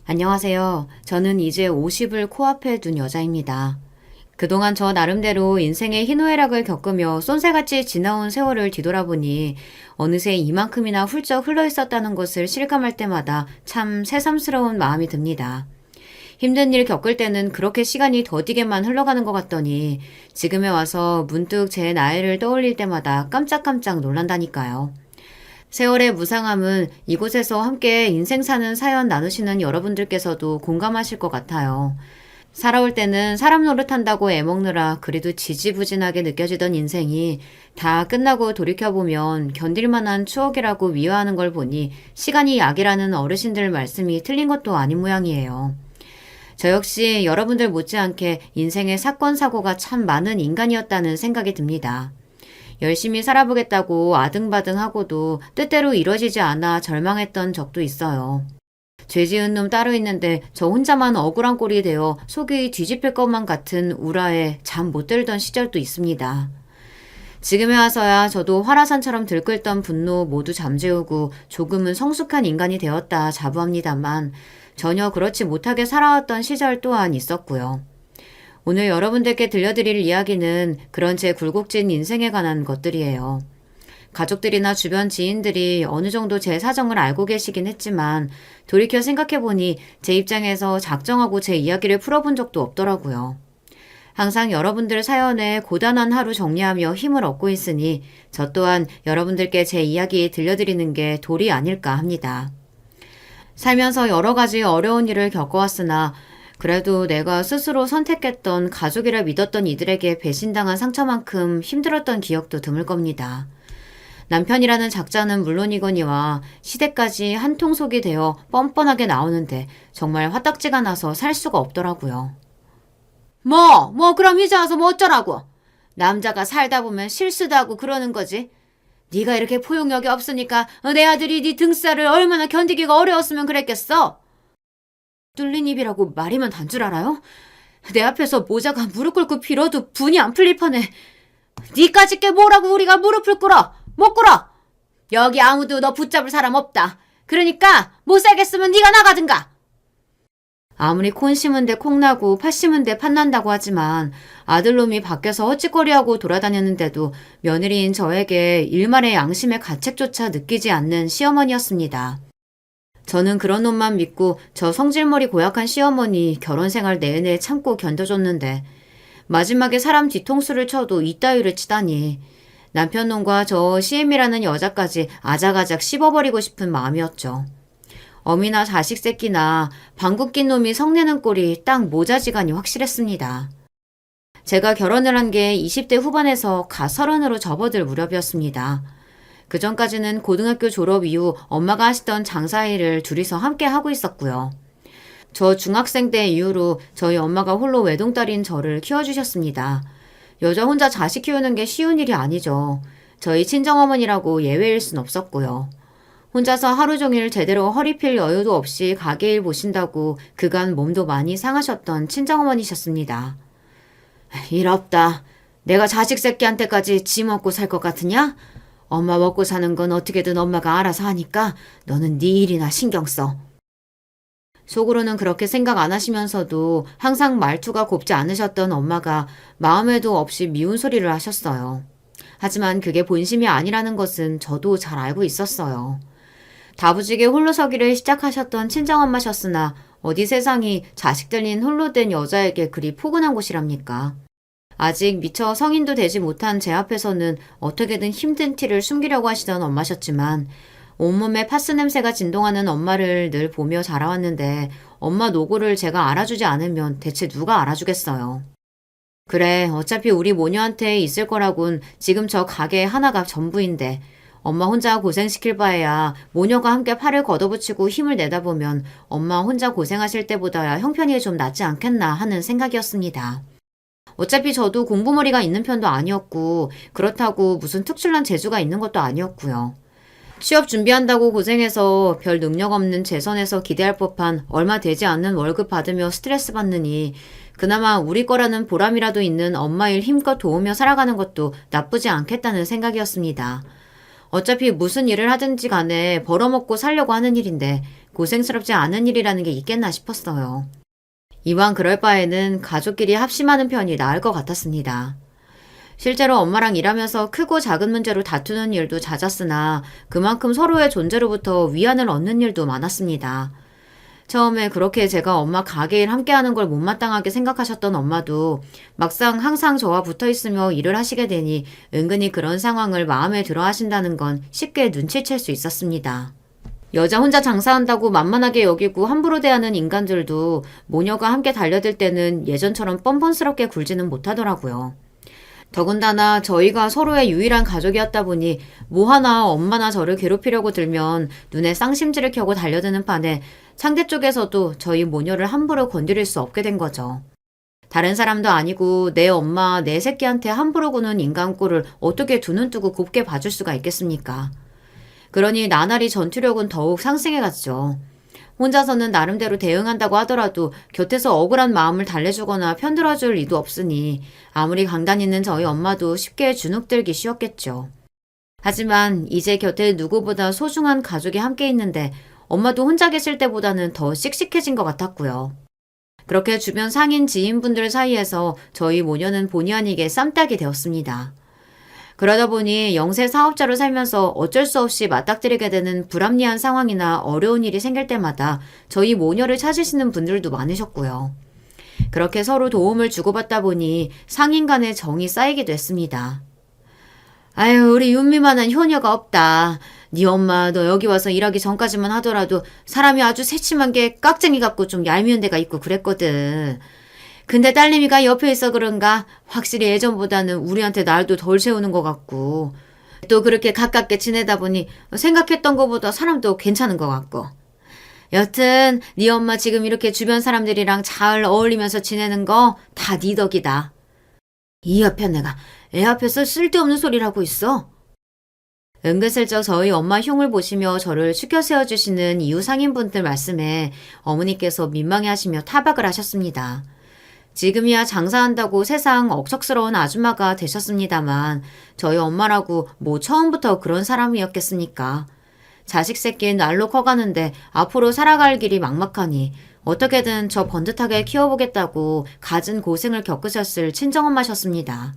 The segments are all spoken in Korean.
안녕하세요. 저는 이제 50을 코앞에 둔 여자입니다. 그동안 저 나름대로 인생의 희노애락을 겪으며 쏜새같이 지나온 세월을 뒤돌아보니 어느새 이만큼이나 훌쩍 흘러 있었다는 것을 실감할 때마다 참 새삼스러운 마음이 듭니다. 힘든 일 겪을 때는 그렇게 시간이 더디게만 흘러가는 것 같더니 지금에 와서 문득 제 나이를 떠올릴 때마다 깜짝깜짝 놀란다니까요. 세월의 무상함은 이곳에서 함께 인생 사는 사연 나누시는 여러분들께서도 공감하실 것 같아요. 살아올 때는 사람 노릇한다고 애먹느라 그래도 지지부진하게 느껴지던 인생이 다 끝나고 돌이켜보면 견딜만한 추억이라고 미화하는 걸 보니 시간이 약이라는 어르신들 말씀이 틀린 것도 아닌 모양이에요. 저 역시 여러분들 못지않게 인생의 사건 사고가 참 많은 인간이었다는 생각이 듭니다. 열심히 살아보겠다고 아등바등하고도 뜻대로 이뤄지지 않아 절망했던 적도 있어요. 죄 지은 놈 따로 있는데 저 혼자만 억울한 꼴이 되어 속이 뒤집힐 것만 같은 우라에 잠 못 들던 시절도 있습니다. 지금에 와서야 저도 화라산처럼 들끓던 분노 모두 잠재우고 조금은 성숙한 인간이 되었다 자부합니다만 전혀 그렇지 못하게 살아왔던 시절 또한 있었고요. 오늘 여러분들께 들려드릴 이야기는 그런 제 굴곡진 인생에 관한 것들이에요. 가족들이나 주변 지인들이 어느 정도 제 사정을 알고 계시긴 했지만 돌이켜 생각해보니 제 입장에서 작정하고 제 이야기를 풀어본 적도 없더라고요. 항상 여러분들 사연에 고단한 하루 정리하며 힘을 얻고 있으니 저 또한 여러분들께 제 이야기 들려드리는 게 도리 아닐까 합니다. 살면서 여러 가지 어려운 일을 겪어왔으나 그래도 내가 스스로 선택했던 가족이라 믿었던 이들에게 배신당한 상처만큼 힘들었던 기억도 드물 겁니다. 남편이라는 작자는 물론이거니와 시댁까지 한통속이 되어 뻔뻔하게 나오는데 정말 화딱지가 나서 살 수가 없더라고요. 그럼 이제 와서 뭐 어쩌라고? 남자가 살다 보면 실수도 하고 그러는 거지. 네가 이렇게 포용력이 없으니까 내 아들이 네 등살을 얼마나 견디기가 어려웠으면 그랬겠어? 뚫린 입이라고 말이면 단 줄 알아요? 내 앞에서 모자가 무릎 꿇고 빌어도 분이 안 풀릴 판에 니까짓 게 뭐라고 우리가 무릎을 꿇어? 못 꿇어! 여기 아무도 너 붙잡을 사람 없다. 그러니까 못 살겠으면 네가 나가든가. 아무리 콘 심은 데 콩나고 팥 심은 데 팥난다고 하지만 아들놈이 밖에서 헛짓거리하고 돌아다녔는데도 며느리인 저에게 일말의 양심의 가책조차 느끼지 않는 시어머니였습니다. 저는 그런 놈만 믿고 저 성질머리 고약한 시어머니 결혼 생활 내내 참고 견뎌줬는데 마지막에 사람 뒤통수를 쳐도 이따위를 치다니 남편 놈과 저 시엠이라는 여자까지 아작아작 씹어버리고 싶은 마음이었죠. 어미나 자식 새끼나 방귀 낀 놈이 성내는 꼴이 딱 모자지간이 확실했습니다. 제가 결혼을 한 게 20대 후반에서 가 30으로 접어들 무렵이었습니다. 그 전까지는 고등학교 졸업 이후 엄마가 하시던 장사일을 둘이서 함께 하고 있었고요. 저 중학생 때 이후로 저희 엄마가 홀로 외동딸인 저를 키워주셨습니다. 여자 혼자 자식 키우는 게 쉬운 일이 아니죠. 저희 친정어머니라고 예외일 순 없었고요. 혼자서 하루 종일 제대로 허리 필 여유도 없이 가게 일 보신다고 그간 몸도 많이 상하셨던 친정어머니셨습니다. 일 없다. 내가 자식 새끼한테까지 지 먹고 살 것 같으냐? 엄마 먹고 사는 건 어떻게든 엄마가 알아서 하니까 너는 네 일이나 신경 써. 속으로는 그렇게 생각 안 하시면서도 항상 말투가 곱지 않으셨던 엄마가 마음에도 없이 미운 소리를 하셨어요. 하지만 그게 본심이 아니라는 것은 저도 잘 알고 있었어요. 다부지게 홀로 서기를 시작하셨던 친정엄마셨으나 어디 세상이 자식들인 홀로 된 여자에게 그리 포근한 곳이랍니까? 아직 미처 성인도 되지 못한 제 앞에서는 어떻게든 힘든 티를 숨기려고 하시던 엄마셨지만 온몸에 파스 냄새가 진동하는 엄마를 늘 보며 자라왔는데 엄마 노고를 제가 알아주지 않으면 대체 누가 알아주겠어요. 그래, 어차피 우리 모녀한테 있을 거라곤 지금 저 가게 하나가 전부인데 엄마 혼자 고생시킬 바에야 모녀가 함께 팔을 걷어붙이고 힘을 내다 보면 엄마 혼자 고생하실 때보다야 형편이 좀 낫지 않겠나 하는 생각이었습니다. 어차피 저도 공부머리가 있는 편도 아니었고 그렇다고 무슨 특출난 재주가 있는 것도 아니었고요. 취업 준비한다고 고생해서 별 능력 없는 제 선에서 기대할 법한 얼마 되지 않는 월급 받으며 스트레스 받느니 그나마 우리 거라는 보람이라도 있는 엄마 일 힘껏 도우며 살아가는 것도 나쁘지 않겠다는 생각이었습니다. 어차피 무슨 일을 하든지 간에 벌어먹고 살려고 하는 일인데 고생스럽지 않은 일이라는 게 있겠나 싶었어요. 이왕 그럴 바에는 가족끼리 합심하는 편이 나을 것 같았습니다. 실제로 엄마랑 일하면서 크고 작은 문제로 다투는 일도 잦았으나 그만큼 서로의 존재로부터 위안을 얻는 일도 많았습니다. 처음에 그렇게 제가 엄마 가게일 함께하는 걸 못마땅하게 생각하셨던 엄마도 막상 항상 저와 붙어있으며 일을 하시게 되니 은근히 그런 상황을 마음에 들어 하신다는 건 쉽게 눈치챌 수 있었습니다. 여자 혼자 장사한다고 만만하게 여기고 함부로 대하는 인간들도 모녀가 함께 달려들 때는 예전처럼 뻔뻔스럽게 굴지는 못하더라고요. 더군다나 저희가 서로의 유일한 가족이었다 보니 뭐 하나 엄마나 저를 괴롭히려고 들면 눈에 쌍심지를 켜고 달려드는 판에 상대 쪽에서도 저희 모녀를 함부로 건드릴 수 없게 된 거죠. 다른 사람도 아니고 내 엄마, 내 새끼한테 함부로 구는 인간 꼴을 어떻게 두 눈 뜨고 곱게 봐줄 수가 있겠습니까? 그러니 나날이 전투력은 더욱 상승해갔죠. 혼자서는 나름대로 대응한다고 하더라도 곁에서 억울한 마음을 달래주거나 편들어줄 리도 없으니 아무리 강단 있는 저희 엄마도 쉽게 주눅들기 쉬웠겠죠. 하지만 이제 곁에 누구보다 소중한 가족이 함께 있는데 엄마도 혼자 계실 때보다는 더 씩씩해진 것 같았고요. 그렇게 주변 상인 지인분들 사이에서 저희 모녀는 본의 아니게 쌈딱이 되었습니다. 그러다 보니 영세 사업자로 살면서 어쩔 수 없이 맞닥뜨리게 되는 불합리한 상황이나 어려운 일이 생길 때마다 저희 모녀를 찾으시는 분들도 많으셨고요. 그렇게 서로 도움을 주고받다 보니 상인 간의 정이 쌓이기도 했습니다. 아유, 우리 윤미만한 효녀가 없다. 네 엄마 너 여기 와서 일하기 전까지만 하더라도 사람이 아주 새침한 게 깍쟁이 같고 좀 얄미운 데가 있고 그랬거든. 근데 딸내미가 옆에 있어 그런가 확실히 예전보다는 우리한테 날도 덜 세우는 것 같고 또 그렇게 가깝게 지내다 보니 생각했던 것보다 사람도 괜찮은 것 같고 여튼 네 엄마 지금 이렇게 주변 사람들이랑 잘 어울리면서 지내는 거 다 네 덕이다. 이 옆에 내가 애 앞에서 쓸데없는 소리를 하고 있어. 은근슬쩍 저희 엄마 흉을 보시며 저를 추켜 세워주시는 이웃 상인분들 말씀에 어머니께서 민망해하시며 타박을 하셨습니다. 지금이야 장사한다고 세상 억척스러운 아줌마가 되셨습니다만 저희 엄마라고 뭐 처음부터 그런 사람이었겠습니까? 자식 새끼는 날로 커가는데 앞으로 살아갈 길이 막막하니 어떻게든 저 번듯하게 키워보겠다고 갖은 고생을 겪으셨을 친정엄마셨습니다.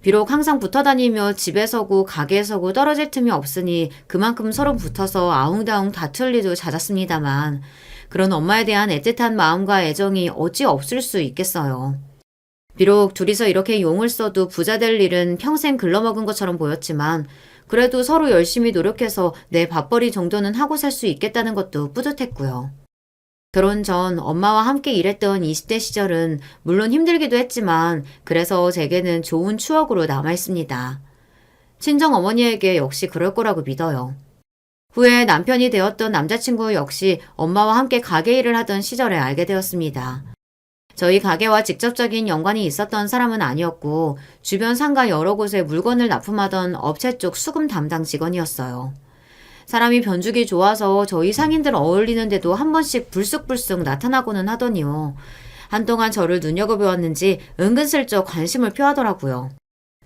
비록 항상 붙어다니며 집에 서고 가게에 서고 떨어질 틈이 없으니 그만큼 서로 붙어서 아웅다웅 다툴 일도 잦았습니다만 그런 엄마에 대한 애틋한 마음과 애정이 어찌 없을 수 있겠어요. 비록 둘이서 이렇게 용을 써도 부자 될 일은 평생 글러먹은 것처럼 보였지만 그래도 서로 열심히 노력해서 내 밥벌이 정도는 하고 살 수 있겠다는 것도 뿌듯했고요. 결혼 전 엄마와 함께 일했던 20대 시절은 물론 힘들기도 했지만 그래서 제게는 좋은 추억으로 남아있습니다. 친정 어머니에게 역시 그럴 거라고 믿어요. 후에 남편이 되었던 남자친구 역시 엄마와 함께 가게 일을 하던 시절에 알게 되었습니다. 저희 가게와 직접적인 연관이 있었던 사람은 아니었고 주변 상가 여러 곳에 물건을 납품하던 업체 쪽 수금 담당 직원이었어요. 사람이 변죽이 좋아서 저희 상인들 어울리는데도 한 번씩 불쑥불쑥 나타나고는 하더니요. 한동안 저를 눈여겨보았는지 은근슬쩍 관심을 표하더라고요.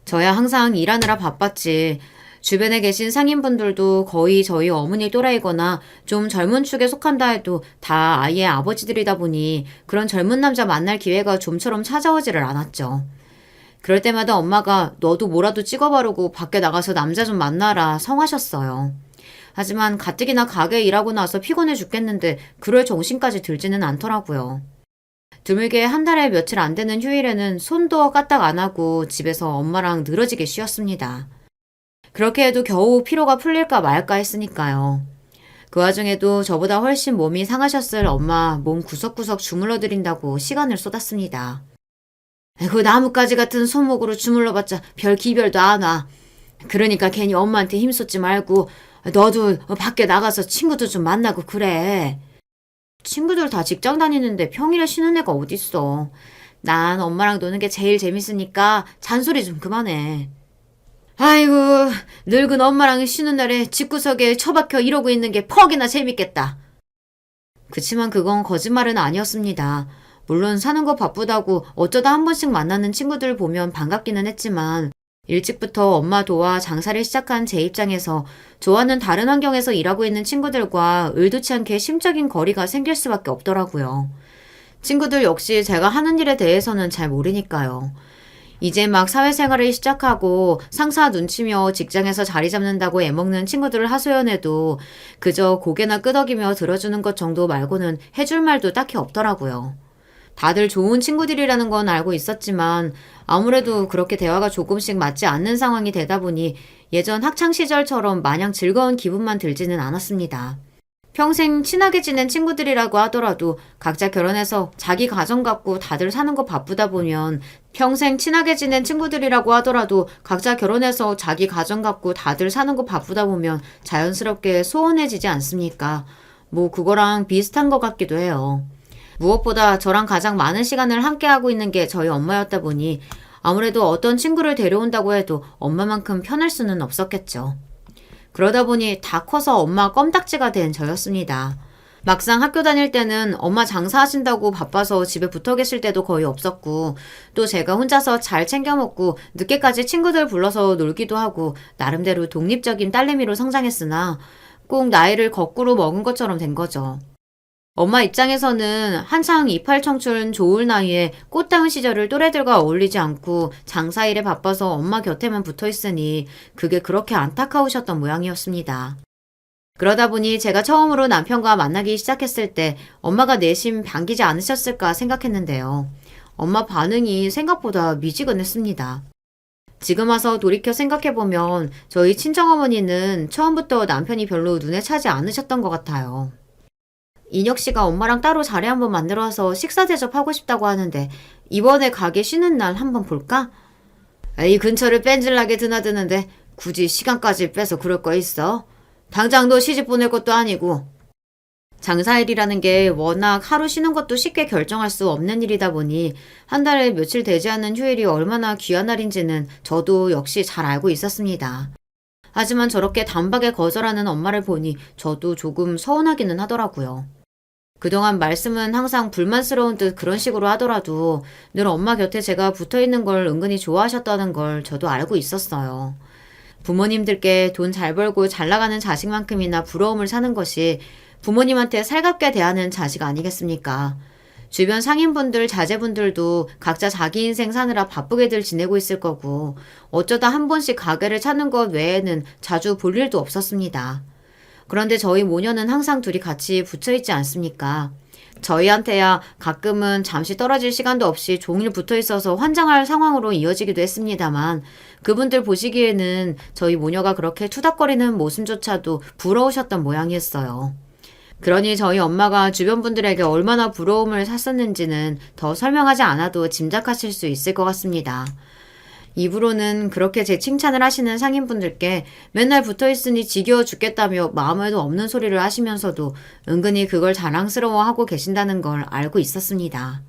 저야 항상 일하느라 바빴지. 주변에 계신 상인분들도 거의 저희 어머니 또래이거나 좀 젊은 축에 속한다 해도 다 아이의 아버지들이다 보니 그런 젊은 남자 만날 기회가 좀처럼 찾아오지를 않았죠. 그럴 때마다 엄마가 너도 뭐라도 찍어 바르고 밖에 나가서 남자 좀 만나라 성하셨어요. 하지만 가뜩이나 가게 일하고 나서 피곤해 죽겠는데 그럴 정신까지 들지는 않더라고요. 드물게 한 달에 며칠 안 되는 휴일에는 손도 까딱 안 하고 집에서 엄마랑 늘어지게 쉬었습니다. 그렇게 해도 겨우 피로가 풀릴까 말까 했으니까요. 그 와중에도 저보다 훨씬 몸이 상하셨을 엄마 몸 구석구석 주물러 드린다고 시간을 쏟았습니다. 그 나뭇가지 같은 손목으로 주물러봤자 별 기별도 안 와. 그러니까 괜히 엄마한테 힘쏟지 말고 너도 밖에 나가서 친구도 좀 만나고 그래. 친구들 다 직장 다니는데 평일에 쉬는 애가 어딨어. 난 엄마랑 노는 게 제일 재밌으니까 잔소리 좀 그만해. 아이고 늙은 엄마랑 쉬는 날에 집구석에 처박혀 이러고 있는 게 퍽이나 재밌겠다. 그치만 그건 거짓말은 아니었습니다. 물론 사는 거 바쁘다고 어쩌다 한 번씩 만나는 친구들 보면 반갑기는 했지만 일찍부터 엄마 도와 장사를 시작한 제 입장에서 저와는 다른 환경에서 일하고 있는 친구들과 의도치 않게 심적인 거리가 생길 수밖에 없더라고요. 친구들 역시 제가 하는 일에 대해서는 잘 모르니까요. 이제 막 사회생활을 시작하고 상사 눈치며 직장에서 자리 잡는다고 애먹는 친구들을 하소연해도 그저 고개나 끄덕이며 들어주는 것 정도 말고는 해줄 말도 딱히 없더라고요. 다들 좋은 친구들이라는 건 알고 있었지만 아무래도 그렇게 대화가 조금씩 맞지 않는 상황이 되다 보니 예전 학창시절처럼 마냥 즐거운 기분만 들지는 않았습니다. 평생 친하게 지낸 친구들이라고 하더라도 각자 결혼해서 자기 가정 갖고 다들 사는 거 바쁘다 보면 평생 친하게 지낸 친구들이라고 하더라도 각자 결혼해서 자기 가정 갖고 다들 사는 거 바쁘다 보면 자연스럽게 소원해지지 않습니까? 뭐 그거랑 비슷한 것 같기도 해요. 무엇보다 저랑 가장 많은 시간을 함께하고 있는 게 저희 엄마였다 보니 아무래도 어떤 친구를 데려온다고 해도 엄마만큼 편할 수는 없었겠죠. 그러다 보니 다 커서 엄마 껌딱지가 된 저였습니다. 막상 학교 다닐 때는 엄마 장사하신다고 바빠서 집에 붙어 계실 때도 거의 없었고 또 제가 혼자서 잘 챙겨 먹고 늦게까지 친구들 불러서 놀기도 하고 나름대로 독립적인 딸내미로 성장했으나 꼭 나이를 거꾸로 먹은 것처럼 된 거죠. 엄마 입장에서는 한창 이팔 청춘 좋을 나이에 꽃다운 시절을 또래들과 어울리지 않고 장사일에 바빠서 엄마 곁에만 붙어 있으니 그게 그렇게 안타까우셨던 모양이었습니다. 그러다 보니 제가 처음으로 남편과 만나기 시작했을 때 엄마가 내심 반기지 않으셨을까 생각했는데요. 엄마 반응이 생각보다 미지근했습니다. 지금 와서 돌이켜 생각해보면 저희 친정어머니는 처음부터 남편이 별로 눈에 차지 않으셨던 것 같아요. 인혁 씨가 엄마랑 따로 자리 한번 만들어서 식사 대접하고 싶다고 하는데 이번에 가게 쉬는 날 한번 볼까? 이 근처를 뺀질나게 드나드는데 굳이 시간까지 빼서 그럴 거 있어? 당장 너 시집 보낼 것도 아니고. 장사일이라는 게 워낙 하루 쉬는 것도 쉽게 결정할 수 없는 일이다 보니 한 달에 며칠 되지 않는 휴일이 얼마나 귀한 날인지는 저도 역시 잘 알고 있었습니다. 하지만 저렇게 단박에 거절하는 엄마를 보니 저도 조금 서운하기는 하더라고요. 그동안 말씀은 항상 불만스러운 듯 그런 식으로 하더라도 늘 엄마 곁에 제가 붙어 있는 걸 은근히 좋아하셨다는 걸 저도 알고 있었어요. 부모님들께 돈 잘 벌고 잘 나가는 자식만큼이나 부러움을 사는 것이 부모님한테 살갑게 대하는 자식 아니겠습니까? 주변 상인분들, 자제분들도 각자 자기 인생 사느라 바쁘게들 지내고 있을 거고 어쩌다 한 번씩 가게를 찾는 것 외에는 자주 볼 일도 없었습니다. 그런데 저희 모녀는 항상 둘이 같이 붙어있지 않습니까? 저희한테야 가끔은 잠시 떨어질 시간도 없이 종일 붙어 있어서 환장할 상황으로 이어지기도 했습니다만 그분들 보시기에는 저희 모녀가 그렇게 투닥거리는 모습조차도 부러우셨던 모양이었어요. 그러니 저희 엄마가 주변 분들에게 얼마나 부러움을 샀었는지는 더 설명하지 않아도 짐작하실 수 있을 것 같습니다. 입으로는 그렇게 제 칭찬을 하시는 상인분들께 맨날 붙어있으니 지겨워 죽겠다며 마음에도 없는 소리를 하시면서도 은근히 그걸 자랑스러워하고 계신다는 걸 알고 있었습니다.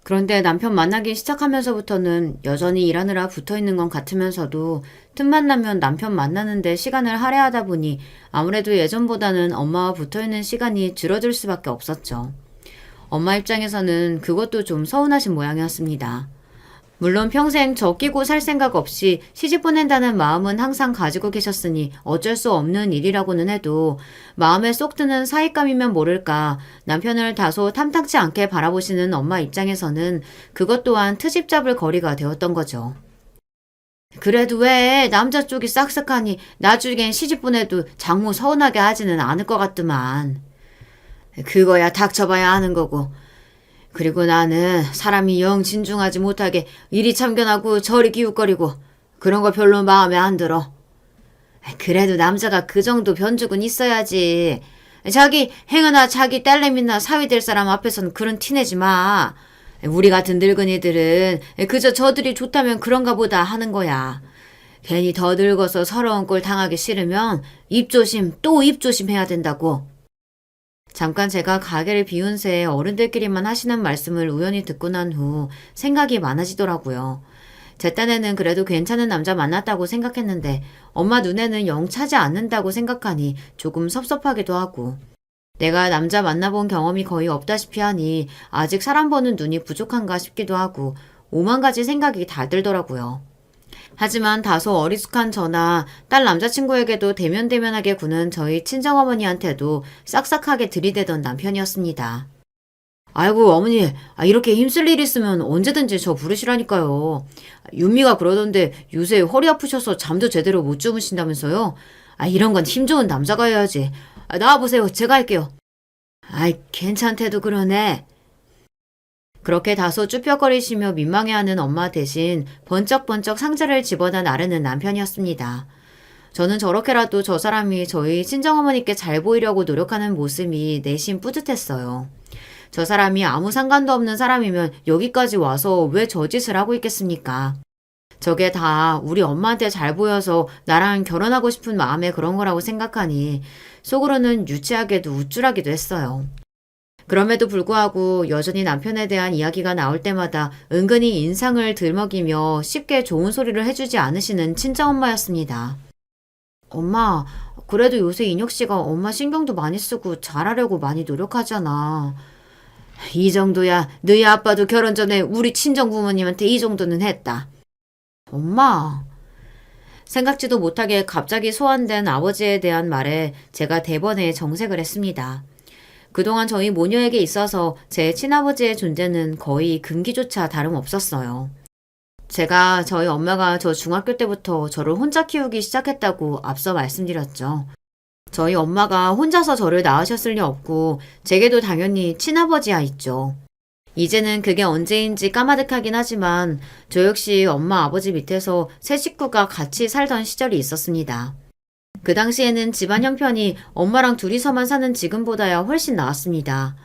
그런데 남편 만나기 시작하면서부터는 여전히 일하느라 붙어있는 건 같으면서도 틈만 나면 남편 만나는데 시간을 할애하다 보니 아무래도 예전보다는 엄마와 붙어있는 시간이 줄어들 수밖에 없었죠. 엄마 입장에서는 그것도 좀 서운하신 모양이었습니다. 물론 평생 저 끼고 살 생각 없이 시집 보낸다는 마음은 항상 가지고 계셨으니 어쩔 수 없는 일이라고는 해도 마음에 쏙 드는 사익감이면 모를까 남편을 다소 탐탁지 않게 바라보시는 엄마 입장에서는 그것 또한 트집 잡을 거리가 되었던 거죠. 그래도 왜 남자 쪽이 싹싹하니 나중엔 시집 보내도 장모 서운하게 하지는 않을 것 같더만. 그거야 닥쳐봐야 하는 거고. 그리고 나는 사람이 영 진중하지 못하게 이리 참견하고 저리 기웃거리고 그런 거 별로 마음에 안 들어. 그래도 남자가 그 정도 변죽은 있어야지. 자기 행여나 자기 딸내미나 사위 될 사람 앞에서는 그런 티내지 마. 우리 같은 늙은이들은 그저 저들이 좋다면 그런가 보다 하는 거야. 괜히 더 늙어서 서러운 꼴 당하기 싫으면 입조심 또 입조심 해야 된다고. 잠깐 제가 가게를 비운 새 어른들끼리만 하시는 말씀을 우연히 듣고 난 후 생각이 많아지더라고요. 제 딴에는 그래도 괜찮은 남자 만났다고 생각했는데 엄마 눈에는 영 차지 않는다고 생각하니 조금 섭섭하기도 하고 내가 남자 만나본 경험이 거의 없다시피 하니 아직 사람 보는 눈이 부족한가 싶기도 하고 오만 가지 생각이 다 들더라고요. 하지만 다소 어리숙한 저나 딸 남자친구에게도 대면대면하게 구는 저희 친정어머니한테도 싹싹하게 들이대던 남편이었습니다. 아이고 어머니, 이렇게 힘쓸 일 있으면 언제든지 저 부르시라니까요. 윤미가 그러던데 요새 허리 아프셔서 잠도 제대로 못 주무신다면서요. 이런 건 힘 좋은 남자가 해야지. 나와보세요. 제가 할게요. 괜찮대도 그러네. 그렇게 다소 쭈뼛거리시며 민망해하는 엄마 대신 번쩍번쩍 상자를 집어다 나르는 남편이었습니다. 저는 저렇게라도 저 사람이 저희 친정어머니께 잘 보이려고 노력하는 모습이 내심 뿌듯했어요. 저 사람이 아무 상관도 없는 사람이면 여기까지 와서 왜 저 짓을 하고 있겠습니까? 저게 다 우리 엄마한테 잘 보여서 나랑 결혼하고 싶은 마음에 그런 거라고 생각하니 속으로는 유치하게도 우쭐하기도 했어요. 그럼에도 불구하고 여전히 남편에 대한 이야기가 나올 때마다 은근히 인상을 들먹이며 쉽게 좋은 소리를 해주지 않으시는 친정엄마였습니다. 엄마, 그래도 요새 인혁 씨가 엄마 신경도 많이 쓰고 잘하려고 많이 노력하잖아. 이 정도야. 너희 아빠도 결혼 전에 우리 친정 부모님한테 이 정도는 했다. 엄마. 생각지도 못하게 갑자기 소환된 아버지에 대한 말에 제가 대번에 정색을 했습니다. 그동안 저희 모녀에게 있어서 제 친아버지의 존재는 거의 금기조차 다름없었어요. 제가 저희 엄마가 저 중학교 때부터 저를 혼자 키우기 시작했다고 앞서 말씀드렸죠. 저희 엄마가 혼자서 저를 낳으셨을 리 없고 제게도 당연히 친아버지야 있죠. 이제는 그게 언제인지 까마득하긴 하지만 저 역시 엄마 아버지 밑에서 세 식구가 같이 살던 시절이 있었습니다. 그 당시에는 집안 형편이 엄마랑 둘이서만 사는 지금보다야 훨씬 나았습니다.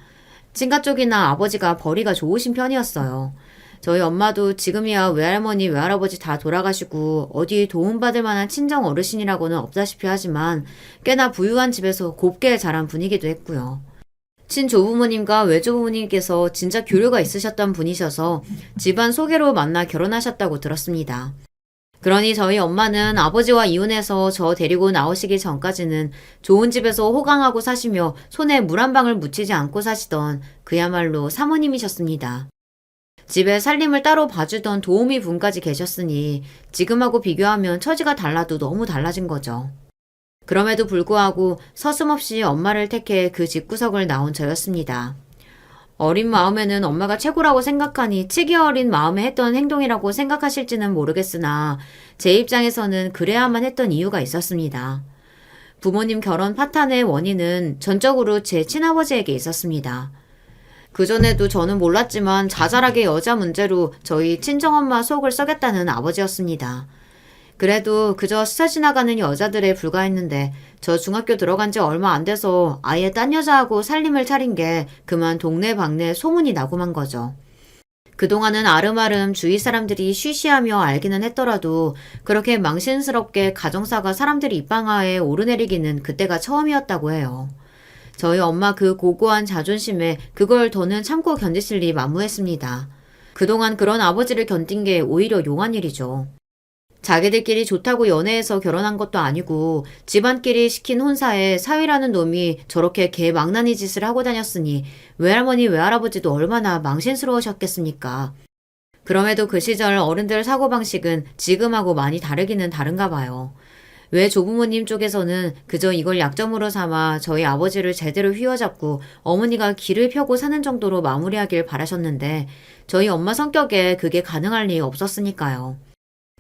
친가 쪽이나 아버지가 벌이가 좋으신 편이었어요. 저희 엄마도 지금이야 외할머니 외할아버지 다 돌아가시고 어디 도움받을 만한 친정 어르신이라고는 없다시피 하지만 꽤나 부유한 집에서 곱게 자란 분이기도 했고요. 친조부모님과 외조부모님께서 진짜 교류가 있으셨던 분이셔서 집안 소개로 만나 결혼하셨다고 들었습니다. 그러니 저희 엄마는 아버지와 이혼해서 저 데리고 나오시기 전까지는 좋은 집에서 호강하고 사시며 손에 물 한 방울 묻히지 않고 사시던 그야말로 사모님이셨습니다. 집에 살림을 따로 봐주던 도우미 분까지 계셨으니 지금하고 비교하면 처지가 달라도 너무 달라진 거죠. 그럼에도 불구하고 서슴없이 엄마를 택해 그 집구석을 나온 저였습니다. 어린 마음에는 엄마가 최고라고 생각하니 치기 어린 마음에 했던 행동이라고 생각하실지는 모르겠으나 제 입장에서는 그래야만 했던 이유가 있었습니다. 부모님 결혼 파탄의 원인은 전적으로 제 친아버지에게 있었습니다. 그전에도 저는 몰랐지만 자잘하게 여자 문제로 저희 친정엄마 속을 썩였다는 아버지였습니다. 그래도 그저 스쳐 지나가는 여자들에 불과했는데 저 중학교 들어간 지 얼마 안 돼서 아예 딴 여자하고 살림을 차린 게 그만 동네방네 소문이 나고만 거죠. 그동안은 아름아름 주위 사람들이 쉬쉬하며 알기는 했더라도 그렇게 망신스럽게 가정사가 사람들이 입방아에 오르내리기는 그때가 처음이었다고 해요. 저희 엄마 그 고고한 자존심에 그걸 더는 참고 견디실 리 만무했습니다. 그동안 그런 아버지를 견딘 게 오히려 용한 일이죠. 자기들끼리 좋다고 연애해서 결혼한 것도 아니고 집안끼리 시킨 혼사에 사위라는 놈이 저렇게 개망나니 짓을 하고 다녔으니 외할머니 외할아버지도 얼마나 망신스러우셨겠습니까. 그럼에도 그 시절 어른들 사고방식은 지금하고 많이 다르기는 다른가 봐요. 외조부모님 쪽에서는 그저 이걸 약점으로 삼아 저희 아버지를 제대로 휘어잡고 어머니가 길을 펴고 사는 정도로 마무리하길 바라셨는데 저희 엄마 성격에 그게 가능할 리 없었으니까요.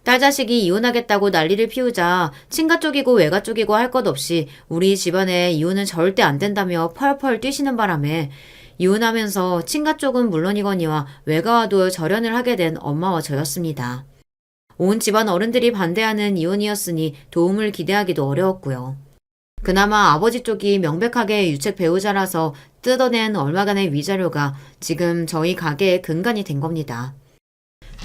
딸 자식이 이혼하겠다고 난리를 피우자 친가 쪽이고 외가 쪽이고 할 것 없이 우리 집안에 이혼은 절대 안 된다며 펄펄 뛰시는 바람에 이혼하면서 친가 쪽은 물론이거니와 외가와도 절연을 하게 된 엄마와 저였습니다. 온 집안 어른들이 반대하는 이혼이었으니 도움을 기대하기도 어려웠고요. 그나마 아버지 쪽이 명백하게 유책 배우자라서 뜯어낸 얼마간의 위자료가 지금 저희 가게의 근간이 된 겁니다.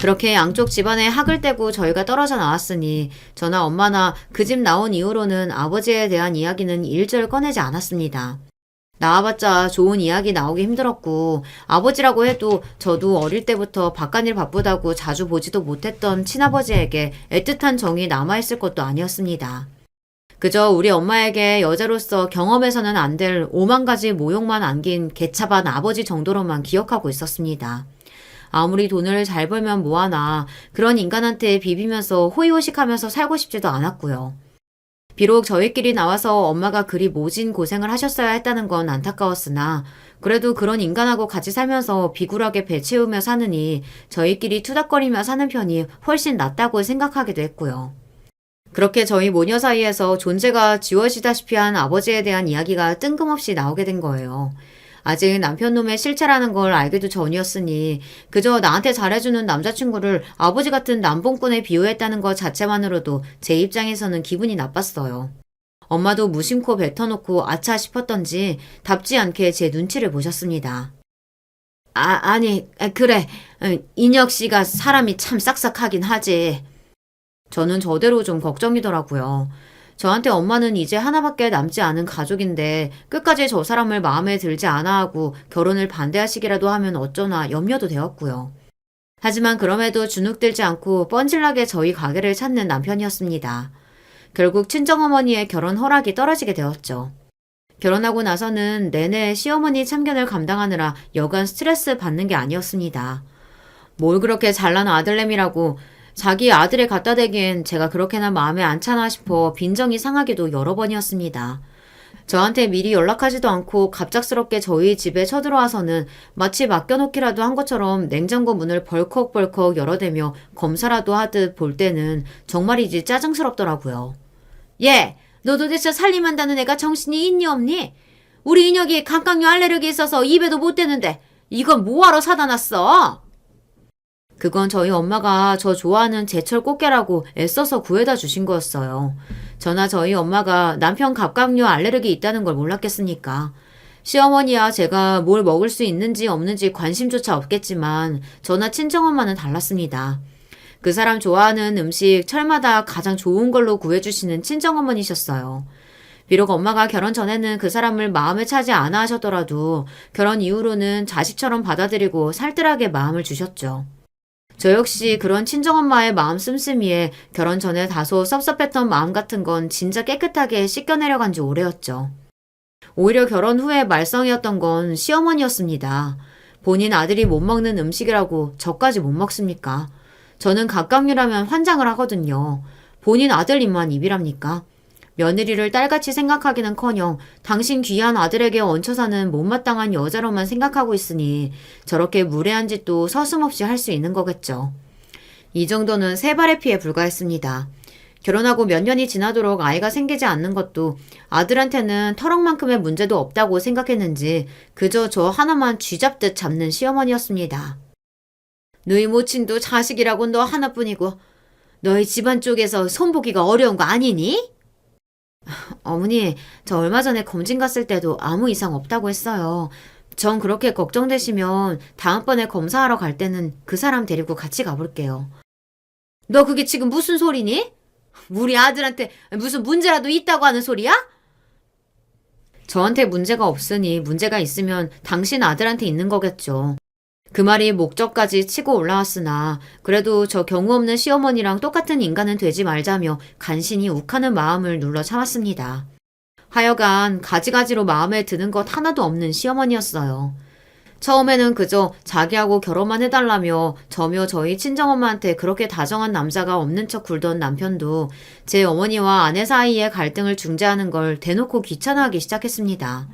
그렇게 양쪽 집안에 학을 떼고 저희가 떨어져 나왔으니 저나 엄마나 그 집 나온 이후로는 아버지에 대한 이야기는 일절 꺼내지 않았습니다. 나와봤자 좋은 이야기 나오기 힘들었고 아버지라고 해도 저도 어릴 때부터 바깥일 바쁘다고 자주 보지도 못했던 친아버지에게 애틋한 정이 남아있을 것도 아니었습니다. 그저 우리 엄마에게 여자로서 경험해서는 안 될 5만 가지 모욕만 안긴 개차반 아버지 정도로만 기억하고 있었습니다. 아무리 돈을 잘 벌면 뭐하나 그런 인간한테 비비면서 호의호식하면서 살고 싶지도 않았고요. 비록 저희끼리 나와서 엄마가 그리 모진 고생을 하셨어야 했다는 건 안타까웠으나 그래도 그런 인간하고 같이 살면서 비굴하게 배 채우며 사느니 저희끼리 투닥거리며 사는 편이 훨씬 낫다고 생각하기도 했고요. 그렇게 저희 모녀 사이에서 존재가 지워지다시피 한 아버지에 대한 이야기가 뜬금없이 나오게 된 거예요. 아직 남편놈의 실체라는 걸 알기도 전이었으니 그저 나한테 잘해주는 남자친구를 아버지 같은 남봉꾼에 비유했다는 것 자체만으로도 제 입장에서는 기분이 나빴어요. 엄마도 무심코 뱉어놓고 아차 싶었던지 답지 않게 제 눈치를 보셨습니다. 아니, 그래. 인혁 씨가 사람이 참 싹싹하긴 하지. 저는 저대로 좀 걱정이더라고요. 저한테 엄마는 이제 하나밖에 남지 않은 가족인데 끝까지 저 사람을 마음에 들지 않아 하고 결혼을 반대하시기라도 하면 어쩌나 염려도 되었고요. 하지만 그럼에도 주눅들지 않고 뻔질나게 저희 가게를 찾는 남편이었습니다. 결국 친정어머니의 결혼 허락이 떨어지게 되었죠. 결혼하고 나서는 내내 시어머니 참견을 감당하느라 여간 스트레스 받는 게 아니었습니다. 뭘 그렇게 잘난 아들내미라고 자기 아들에 갖다 대기엔 제가 그렇게나 마음에 안 차나 싶어 빈정이 상하기도 여러 번이었습니다. 저한테 미리 연락하지도 않고 갑작스럽게 저희 집에 쳐들어와서는 마치 맡겨놓기라도 한 것처럼 냉장고 문을 벌컥벌컥 열어대며 검사라도 하듯 볼 때는 정말이지 짜증스럽더라고요. 얘, 너 도대체 살림한다는 애가 정신이 있니 없니? 우리 인혁이 감각류 알레르기 있어서 입에도 못 대는데 이건 뭐하러 사다 놨어? 그건 저희 엄마가 저 좋아하는 제철 꽃게라고 애써서 구해다 주신 거였어요. 저나 저희 엄마가 남편 갑각류 알레르기 있다는 걸 몰랐겠습니까? 시어머니야 제가 뭘 먹을 수 있는지 없는지 관심조차 없겠지만 저나 친정엄마는 달랐습니다. 그 사람 좋아하는 음식 철마다 가장 좋은 걸로 구해주시는 친정어머니셨어요. 비록 엄마가 결혼 전에는 그 사람을 마음에 차지 않아 하셨더라도 결혼 이후로는 자식처럼 받아들이고 살뜰하게 마음을 주셨죠. 저 역시 그런 친정엄마의 마음 씀씀이에 결혼 전에 다소 섭섭했던 마음 같은 건 진짜 깨끗하게 씻겨내려간 지 오래였죠. 오히려 결혼 후에 말썽이었던 건 시어머니였습니다. 본인 아들이 못 먹는 음식이라고 저까지 못 먹습니까? 저는 갑각류라면 환장을 하거든요. 본인 아들 입만 입이랍니까? 며느리를 딸같이 생각하기는커녕 당신 귀한 아들에게 얹혀 사는 못마땅한 여자로만 생각하고 있으니 저렇게 무례한 짓도 서슴없이 할 수 있는 거겠죠. 이 정도는 세 발의 피에 불과했습니다. 결혼하고 몇 년이 지나도록 아이가 생기지 않는 것도 아들한테는 터럭만큼의 문제도 없다고 생각했는지 그저 저 하나만 쥐잡듯 잡는 시어머니였습니다. 너희 모친도 자식이라곤 너 하나뿐이고 너희 집안 쪽에서 손보기가 어려운 거 아니니? 어머니, 저 얼마 전에 검진 갔을 때도 아무 이상 없다고 했어요. 전 그렇게 걱정되시면 다음번에 검사하러 갈 때는 그 사람 데리고 같이 가볼게요. 너 그게 지금 무슨 소리니? 우리 아들한테 무슨 문제라도 있다고 하는 소리야? 저한테 문제가 없으니 문제가 있으면 당신 아들한테 있는 거겠죠. 그 말이 목적까지 치고 올라왔으나 그래도 저 경우 없는 시어머니랑 똑같은 인간은 되지 말자며 간신히 욱하는 마음을 눌러 참았습니다. 하여간 가지가지로 마음에 드는 것 하나도 없는 시어머니였어요. 처음에는 그저 자기하고 결혼만 해달라며 저며 저희 친정엄마한테 그렇게 다정한 남자가 없는 척 굴던 남편도 제 어머니와 아내 사이의 갈등을 중재하는 걸 대놓고 귀찮아하기 시작했습니다.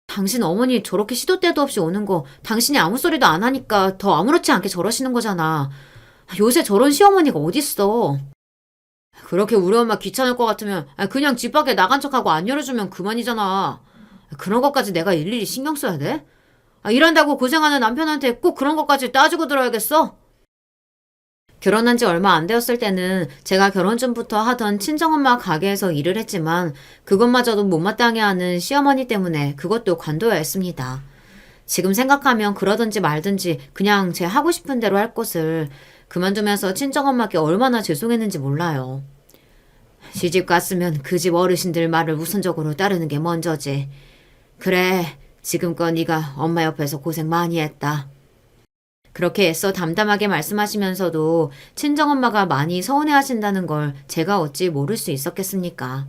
당신 어머니 저렇게 시도 때도 없이 오는 거 당신이 아무 소리도 안 하니까 더 아무렇지 않게 저러시는 거잖아. 요새 저런 시어머니가 어딨어. 그렇게 우리 엄마 귀찮을 것 같으면 그냥 집 밖에 나간 척하고 안 열어주면 그만이잖아. 그런 것까지 내가 일일이 신경 써야 돼? 일한다고 고생하는 남편한테 꼭 그런 것까지 따지고 들어야겠어? 결혼한 지 얼마 안 되었을 때는 제가 결혼 전부터 하던 친정엄마 가게에서 일을 했지만 그것마저도 못마땅해 하는 시어머니 때문에 그것도 관둬야 했습니다. 지금 생각하면 그러든지 말든지 그냥 제 하고 싶은 대로 할 것을 그만두면서 친정엄마께 얼마나 죄송했는지 몰라요. 시집 갔으면 그 집 어르신들 말을 우선적으로 따르는 게 먼저지. 그래, 지금껏 네가 엄마 옆에서 고생 많이 했다. 그렇게 애써 담담하게 말씀하시면서도 친정엄마가 많이 서운해하신다는 걸 제가 어찌 모를 수 있었겠습니까?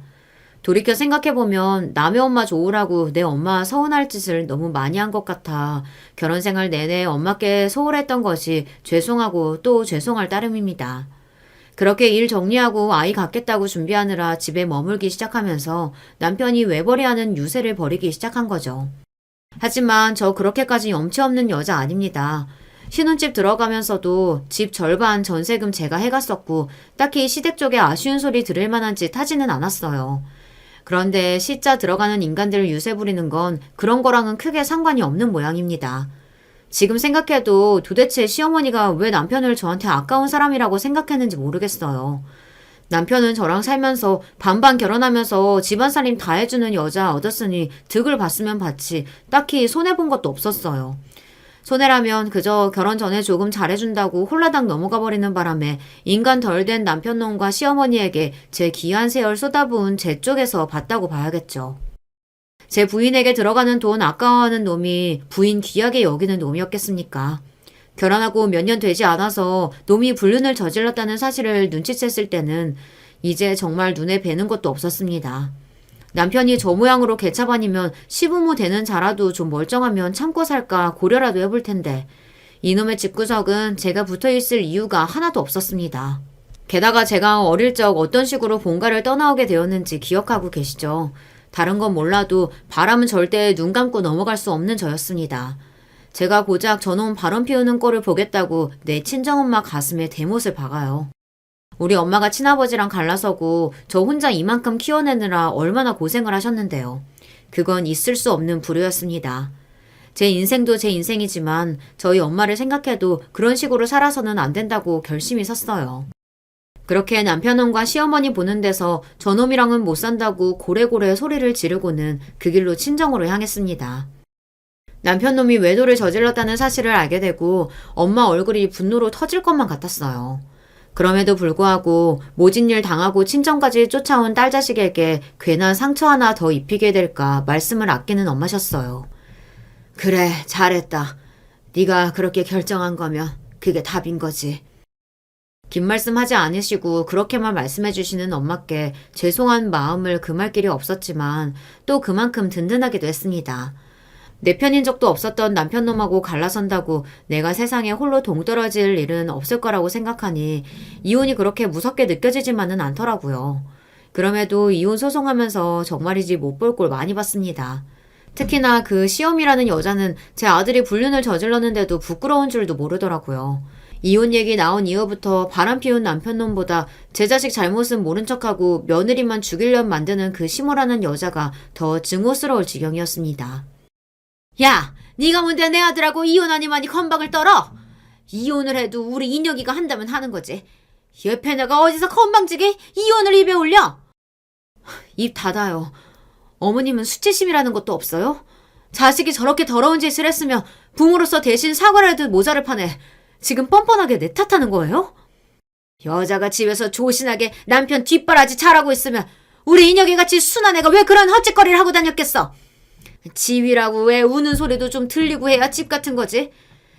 돌이켜 생각해보면 남의 엄마 좋으라고 내 엄마 서운할 짓을 너무 많이 한 것 같아 결혼 생활 내내 엄마께 소홀했던 것이 죄송하고 또 죄송할 따름입니다. 그렇게 일 정리하고 아이 갖겠다고 준비하느라 집에 머물기 시작하면서 남편이 외벌이하는 유세를 벌이기 시작한 거죠. 하지만 저 그렇게까지 염치 없는 여자 아닙니다. 신혼집 들어가면서도 집 절반 전세금 제가 해갔었고 딱히 시댁 쪽에 아쉬운 소리 들을 만한 짓 하지는 않았어요. 그런데 시자 들어가는 인간들을 유세 부리는 건 그런 거랑은 크게 상관이 없는 모양입니다. 지금 생각해도 도대체 시어머니가 왜 남편을 저한테 아까운 사람이라고 생각했는지 모르겠어요. 남편은 저랑 살면서 반반 결혼하면서 집안살림 다 해주는 여자 얻었으니 득을 봤으면 봤지 딱히 손해본 것도 없었어요. 손해라면 그저 결혼 전에 조금 잘해준다고 홀라당 넘어가 버리는 바람에 인간 덜 된 남편놈과 시어머니에게 제 귀한 세월 쏟아부은 제 쪽에서 봤다고 봐야겠죠. 제 부인에게 들어가는 돈 아까워하는 놈이 부인 귀하게 여기는 놈이었겠습니까? 결혼하고 몇 년 되지 않아서 놈이 불륜을 저질렀다는 사실을 눈치챘을 때는 이제 정말 눈에 뵈는 것도 없었습니다. 남편이 저 모양으로 개차반이면 시부모 되는 자라도 좀 멀쩡하면 참고 살까 고려라도 해볼 텐데 이놈의 집구석은 제가 붙어있을 이유가 하나도 없었습니다. 게다가 제가 어릴 적 어떤 식으로 본가를 떠나오게 되었는지 기억하고 계시죠? 다른 건 몰라도 바람은 절대 눈 감고 넘어갈 수 없는 저였습니다. 제가 고작 저놈 바람 피우는 꼴을 보겠다고 내 친정엄마 가슴에 대못을 박아요. 우리 엄마가 친아버지랑 갈라서고 저 혼자 이만큼 키워내느라 얼마나 고생을 하셨는데요. 그건 있을 수 없는 불효였습니다. 제 인생도 제 인생이지만 저희 엄마를 생각해도 그런 식으로 살아서는 안 된다고 결심이 섰어요. 그렇게 남편놈과 시어머니 보는 데서 저놈이랑은 못 산다고 고래고래 소리를 지르고는 그 길로 친정으로 향했습니다. 남편놈이 외도를 저질렀다는 사실을 알게 되고 엄마 얼굴이 분노로 터질 것만 같았어요. 그럼에도 불구하고 모진 일 당하고 친정까지 쫓아온 딸 자식에게 괜한 상처 하나 더 입히게 될까 말씀을 아끼는 엄마셨어요. 그래, 잘했다. 네가 그렇게 결정한 거면 그게 답인 거지. 긴 말씀 하지 않으시고 그렇게만 말씀해 주시는 엄마께 죄송한 마음을 금할 길이 없었지만 또 그만큼 든든하기도 했습니다. 내 편인 적도 없었던 남편놈하고 갈라선다고 내가 세상에 홀로 동떨어질 일은 없을 거라고 생각하니 이혼이 그렇게 무섭게 느껴지지만은 않더라고요. 그럼에도 이혼 소송하면서 정말이지 못 볼 꼴 많이 봤습니다. 특히나 그 시엄이라는 여자는 제 아들이 불륜을 저질렀는데도 부끄러운 줄도 모르더라고요. 이혼 얘기 나온 이후부터 바람 피운 남편놈보다 제 자식 잘못은 모른 척하고 며느리만 죽이려면 만드는 그 시모라는 여자가 더 증오스러울 지경이었습니다. 야, 네가 뭔데 내 아들하고 이혼하니만이 건방을 떨어? 이혼을 해도 우리 인혁이가 한다면 하는 거지. 옆에 내가 어디서 건방지게 이혼을 입에 올려? 입 닫아요. 어머님은 수치심이라는 것도 없어요? 자식이 저렇게 더러운 짓을 했으면 부모로서 대신 사과를 해도 모자를 파네. 지금 뻔뻔하게 내 탓하는 거예요? 여자가 집에서 조신하게 남편 뒷바라지 잘하고 있으면 우리 인혁이 같이 순한 애가 왜 그런 헛짓거리를 하고 다녔겠어? 지위라고 왜 우는 소리도 좀 들리고 해야 집 같은 거지.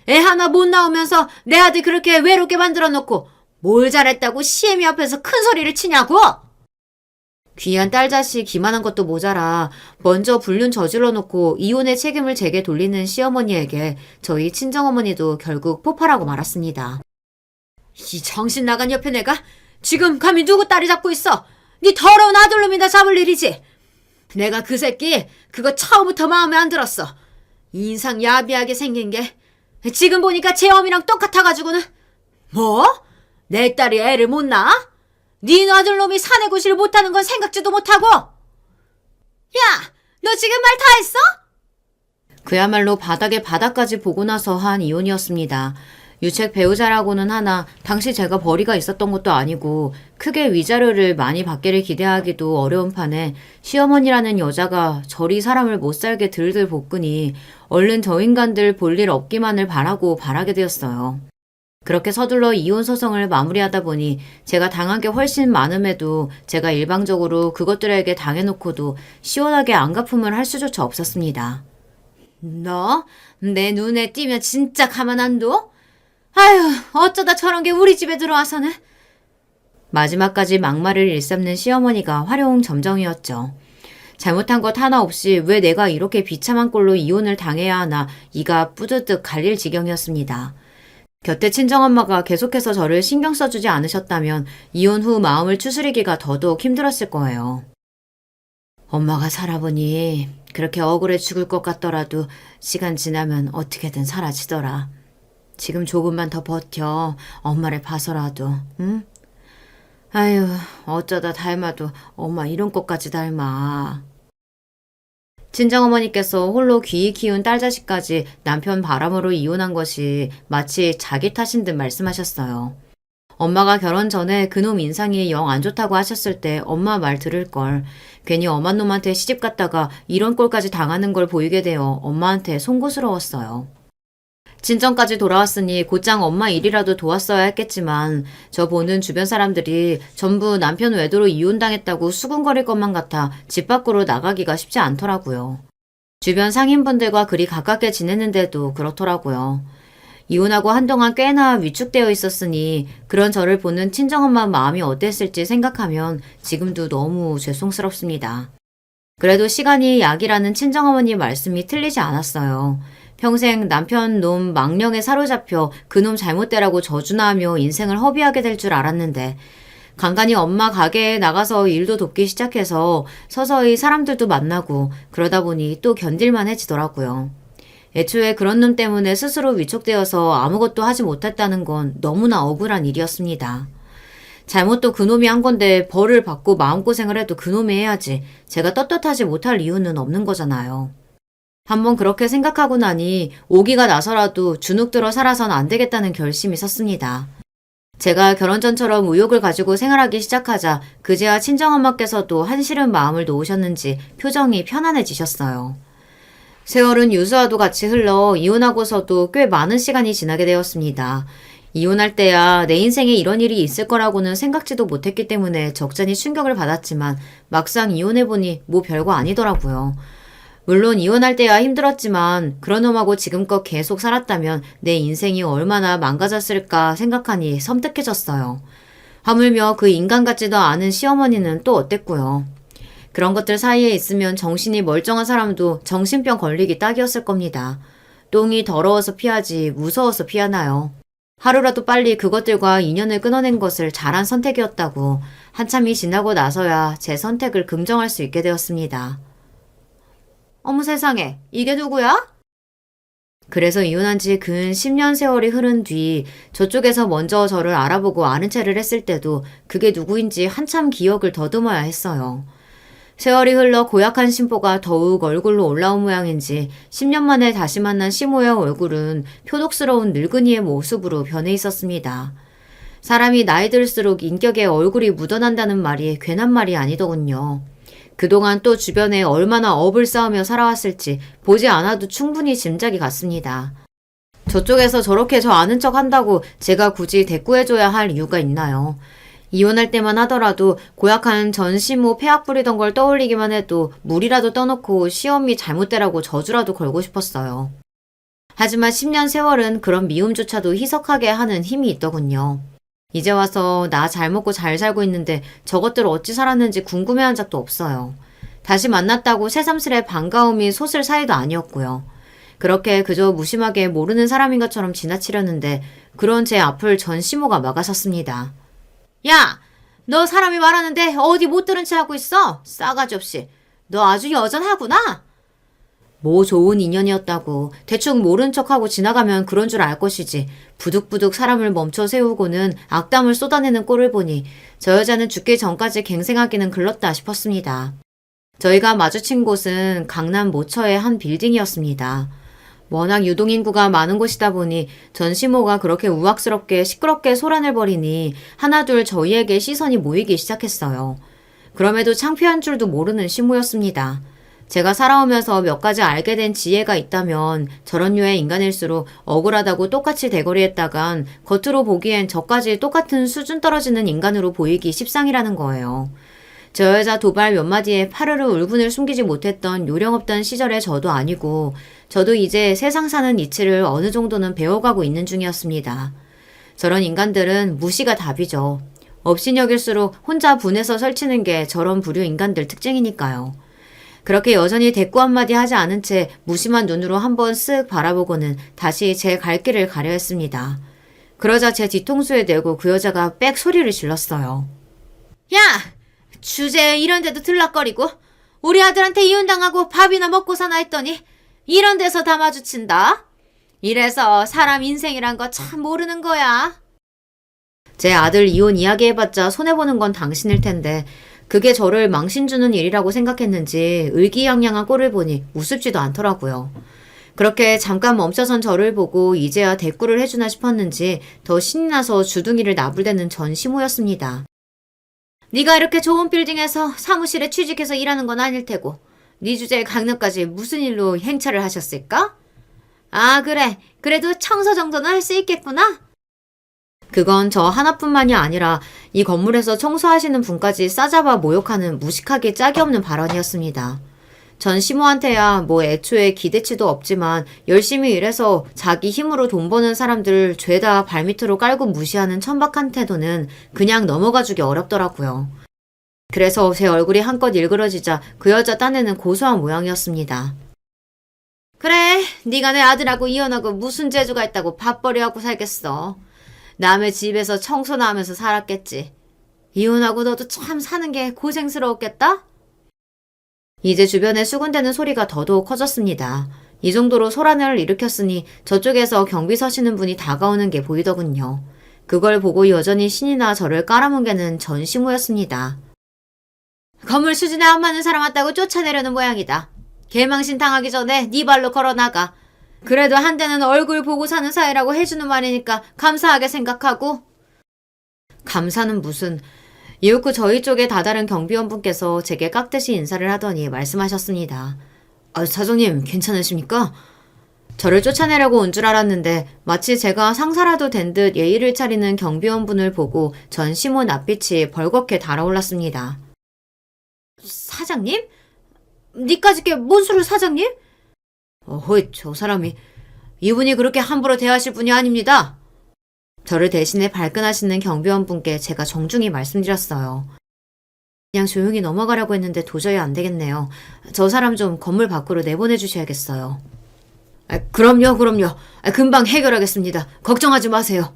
애 하나 못 나오면서 내 아들 그렇게 외롭게 만들어 놓고 뭘 잘했다고 시애미 앞에서 큰 소리를 치냐고. 귀한 딸 자식 기만한 것도 모자라 먼저 불륜 저질러 놓고 이혼의 책임을 제게 돌리는 시어머니에게 저희 친정어머니도 결국 폭발하고 말았습니다. 이 정신 나간 옆에 내가 지금 감히 누구 딸이 잡고 있어. 네 더러운 아들놈이나 잡을 일이지. 내가 그 새끼 그거 처음부터 마음에 안 들었어. 인상 야비하게 생긴 게 지금 보니까 제 어미랑 똑같아가지고는. 뭐? 내 딸이 애를 못 낳아? 네 아들놈이 사내 구실을 못하는 건 생각지도 못하고. 야, 너 지금 말 다 했어? 그야말로 바닥에 바닥까지 보고 나서 한 이혼이었습니다. 유책 배우자라고는 하나 당시 제가 벌이가 있었던 것도 아니고 크게 위자료를 많이 받기를 기대하기도 어려운 판에 시어머니라는 여자가 저리 사람을 못살게 들들 볶으니 얼른 저 인간들 볼 일 없기만을 바라고 바라게 되었어요. 그렇게 서둘러 이혼 소송을 마무리하다 보니 제가 당한 게 훨씬 많음에도 제가 일방적으로 그것들에게 당해놓고도 시원하게 안갚음을 할 수조차 없었습니다. 너? 내 눈에 띄면 진짜 가만 안 둬? 아휴, 어쩌다 저런 게 우리 집에 들어와서는. 마지막까지 막말을 일삼는 시어머니가 화려한 점정이었죠. 잘못한 것 하나 없이 왜 내가 이렇게 비참한 꼴로 이혼을 당해야 하나 이가 뿌드득 갈릴 지경이었습니다. 곁에 친정엄마가 계속해서 저를 신경 써주지 않으셨다면 이혼 후 마음을 추스리기가 더더욱 힘들었을 거예요. 엄마가 살아보니 그렇게 억울해 죽을 것 같더라도 시간 지나면 어떻게든 사라지더라. 지금 조금만 더 버텨. 엄마를 봐서라도, 응? 아유, 어쩌다 닮아도 엄마 이런 것까지 닮아. 친정어머니께서 홀로 귀히 키운 딸 자식까지 남편 바람으로 이혼한 것이 마치 자기 탓인 듯 말씀하셨어요. 엄마가 결혼 전에 그놈 인상이 영 안 좋다고 하셨을 때 엄마 말 들을 걸. 괜히 엄한 놈한테 시집 갔다가 이런 꼴까지 당하는 걸 보이게 되어 엄마한테 송구스러웠어요. 친정까지 돌아왔으니 곧장 엄마 일이라도 도왔어야 했겠지만 저 보는 주변 사람들이 전부 남편 외도로 이혼당했다고 수군거릴 것만 같아 집 밖으로 나가기가 쉽지 않더라고요. 주변 상인분들과 그리 가깝게 지냈는데도 그렇더라고요. 이혼하고 한동안 꽤나 위축되어 있었으니 그런 저를 보는 친정엄마 마음이 어땠을지 생각하면 지금도 너무 죄송스럽습니다. 그래도 시간이 약이라는 친정어머니 말씀이 틀리지 않았어요. 평생 남편 놈 망령에 사로잡혀 그놈 잘못되라고 저주나 하며 인생을 허비하게 될 줄 알았는데 간간히 엄마 가게에 나가서 일도 돕기 시작해서 서서히 사람들도 만나고 그러다 보니 또 견딜만해지더라고요. 애초에 그런 놈 때문에 스스로 위축되어서 아무것도 하지 못했다는 건 너무나 억울한 일이었습니다. 잘못도 그놈이 한 건데 벌을 받고 마음고생을 해도 그놈이 해야지 제가 떳떳하지 못할 이유는 없는 거잖아요. 한번 그렇게 생각하고 나니 오기가 나서라도 주눅들어 살아선 안 되겠다는 결심이 섰습니다. 제가 결혼 전처럼 의욕을 가지고 생활하기 시작하자 그제야 친정엄마께서도 한시름 마음을 놓으셨는지 표정이 편안해지셨어요. 세월은 유수와도 같이 흘러 이혼하고서도 꽤 많은 시간이 지나게 되었습니다. 이혼할 때야 내 인생에 이런 일이 있을 거라고는 생각지도 못했기 때문에 적잖이 충격을 받았지만 막상 이혼해보니 뭐 별거 아니더라고요. 물론 이혼할 때야 힘들었지만 그런 놈하고 지금껏 계속 살았다면 내 인생이 얼마나 망가졌을까 생각하니 섬뜩해졌어요. 하물며 그 인간 같지도 않은 시어머니는 또 어땠고요. 그런 것들 사이에 있으면 정신이 멀쩡한 사람도 정신병 걸리기 딱이었을 겁니다. 똥이 더러워서 피하지 무서워서 피하나요? 하루라도 빨리 그것들과 인연을 끊어낸 것을 잘한 선택이었다고 한참이 지나고 나서야 제 선택을 긍정할 수 있게 되었습니다. 어머 세상에, 이게 누구야? 그래서 이혼한 지 근 10년 세월이 흐른 뒤 저쪽에서 먼저 저를 알아보고 아는 체를 했을 때도 그게 누구인지 한참 기억을 더듬어야 했어요. 세월이 흘러 고약한 심보가 더욱 얼굴로 올라온 모양인지 10년 만에 다시 만난 시모의 얼굴은 표독스러운 늙은이의 모습으로 변해 있었습니다. 사람이 나이 들수록 인격에 얼굴이 묻어난다는 말이 괜한 말이 아니더군요. 그동안 또 주변에 얼마나 업을 쌓으며 살아왔을지 보지 않아도 충분히 짐작이 갔습니다. 저쪽에서 저렇게 저 아는 척 한다고 제가 굳이 대꾸해줘야 할 이유가 있나요? 이혼할 때만 하더라도 고약한 전 시모 폐악 부리던 걸 떠올리기만 해도 물이라도 떠놓고 시엄이 잘못되라고 저주라도 걸고 싶었어요. 하지만 10년 세월은 그런 미움조차도 희석하게 하는 힘이 있더군요. 이제 와서 나 잘 먹고 잘 살고 있는데 저것들 어찌 살았는지 궁금해한 적도 없어요. 다시 만났다고 새삼스레 반가움이 솟을 사이도 아니었고요. 그렇게 그저 무심하게 모르는 사람인 것처럼 지나치려는데 그런 제 앞을 전 시모가 막아섰습니다. 야! 너 사람이 말하는데 어디 못 들은 채 하고 있어? 싸가지 없이. 너 아주 여전하구나? 뭐 좋은 인연이었다고 대충 모른 척하고 지나가면 그런 줄 알 것이지 부득부득 사람을 멈춰 세우고는 악담을 쏟아내는 꼴을 보니 저 여자는 죽기 전까지 갱생하기는 글렀다 싶었습니다. 저희가 마주친 곳은 강남 모처의 한 빌딩이었습니다. 워낙 유동인구가 많은 곳이다 보니 전 시모가 그렇게 우악스럽게 시끄럽게 소란을 벌이니 하나둘 저희에게 시선이 모이기 시작했어요. 그럼에도 창피한 줄도 모르는 시모였습니다. 제가 살아오면서 몇 가지 알게 된 지혜가 있다면 저런 류의 인간일수록 억울하다고 똑같이 대거리했다간 겉으로 보기엔 저까지 똑같은 수준 떨어지는 인간으로 보이기 십상이라는 거예요. 저 여자 도발 몇 마디에 파르르 울분을 숨기지 못했던 요령없던 시절의 저도 아니고 저도 이제 세상 사는 이치를 어느 정도는 배워가고 있는 중이었습니다. 저런 인간들은 무시가 답이죠. 업신여길수록 혼자 분해서 설치는 게 저런 부류 인간들 특징이니까요. 그렇게 여전히 대꾸 한마디 하지 않은 채 무심한 눈으로 한번 쓱 바라보고는 다시 제 갈 길을 가려 했습니다. 그러자 제 뒤통수에 대고 그 여자가 빽 소리를 질렀어요. 야! 주제에 이런 데도 들락거리고 우리 아들한테 이혼당하고 밥이나 먹고 사나 했더니 이런 데서 다 마주친다. 이래서 사람 인생이란 거 참 모르는 거야. 제 아들 이혼 이야기해봤자 손해보는 건 당신일 텐데 그게 저를 망신 주는 일이라고 생각했는지 의기양양한 꼴을 보니 우습지도 않더라고요. 그렇게 잠깐 멈춰선 저를 보고 이제야 대꾸를 해주나 싶었는지 더 신이 나서 주둥이를 나불대는 전 시모였습니다. 네가 이렇게 좋은 빌딩에서 사무실에 취직해서 일하는 건 아닐 테고 네 주제에 강남까지 무슨 일로 행차를 하셨을까? 아 그래, 그래도 청소 정도는 할 수 있겠구나? 그건 저 하나뿐만이 아니라 이 건물에서 청소하시는 분까지 싸잡아 모욕하는 무식하게 짝이 없는 발언이었습니다. 전 시모한테야 뭐 애초에 기대치도 없지만 열심히 일해서 자기 힘으로 돈 버는 사람들 죄다 발밑으로 깔고 무시하는 천박한 태도는 그냥 넘어가주기 어렵더라고요. 그래서 제 얼굴이 한껏 일그러지자 그 여자 딴에는 고소한 모양이었습니다. 그래, 네가 내 아들하고 이혼하고 무슨 재주가 있다고 밥벌이 하고 살겠어. 남의 집에서 청소나 하면서 살았겠지. 이혼하고 너도 참 사는 게 고생스러웠겠다? 이제 주변에 수군대는 소리가 더더욱 커졌습니다. 이 정도로 소란을 일으켰으니 저쪽에서 경비 서시는 분이 다가오는 게 보이더군요. 그걸 보고 여전히 신이 나 저를 깔아뭉개는 전 시모였습니다. 건물 수준에 안 맞는 사람 왔다고 쫓아내려는 모양이다. 개망신 당하기 전에 네 발로 걸어 나가. 그래도 한때는 얼굴 보고 사는 사이라고 해주는 말이니까 감사하게 생각하고. 감사는 무슨. 이윽고 저희 쪽에 다다른 경비원분께서 제게 깍듯이 인사를 하더니 말씀하셨습니다. 사장님 괜찮으십니까? 저를 쫓아내려고 온 줄 알았는데 마치 제가 상사라도 된 듯 예의를 차리는 경비원분을 보고 전 시모 낯빛이 벌겋게 달아올랐습니다. 사장님? 니까짓 게 뭔 수를 사장님? 어허이, 저 사람이 이분이 그렇게 함부로 대하실 분이 아닙니다. 저를 대신해 발끈하시는 경비원분께 제가 정중히 말씀드렸어요. 그냥 조용히 넘어가려고 했는데 도저히 안 되겠네요. 저 사람 좀 건물 밖으로 내보내주셔야겠어요. 그럼요. 금방 해결하겠습니다. 걱정하지 마세요.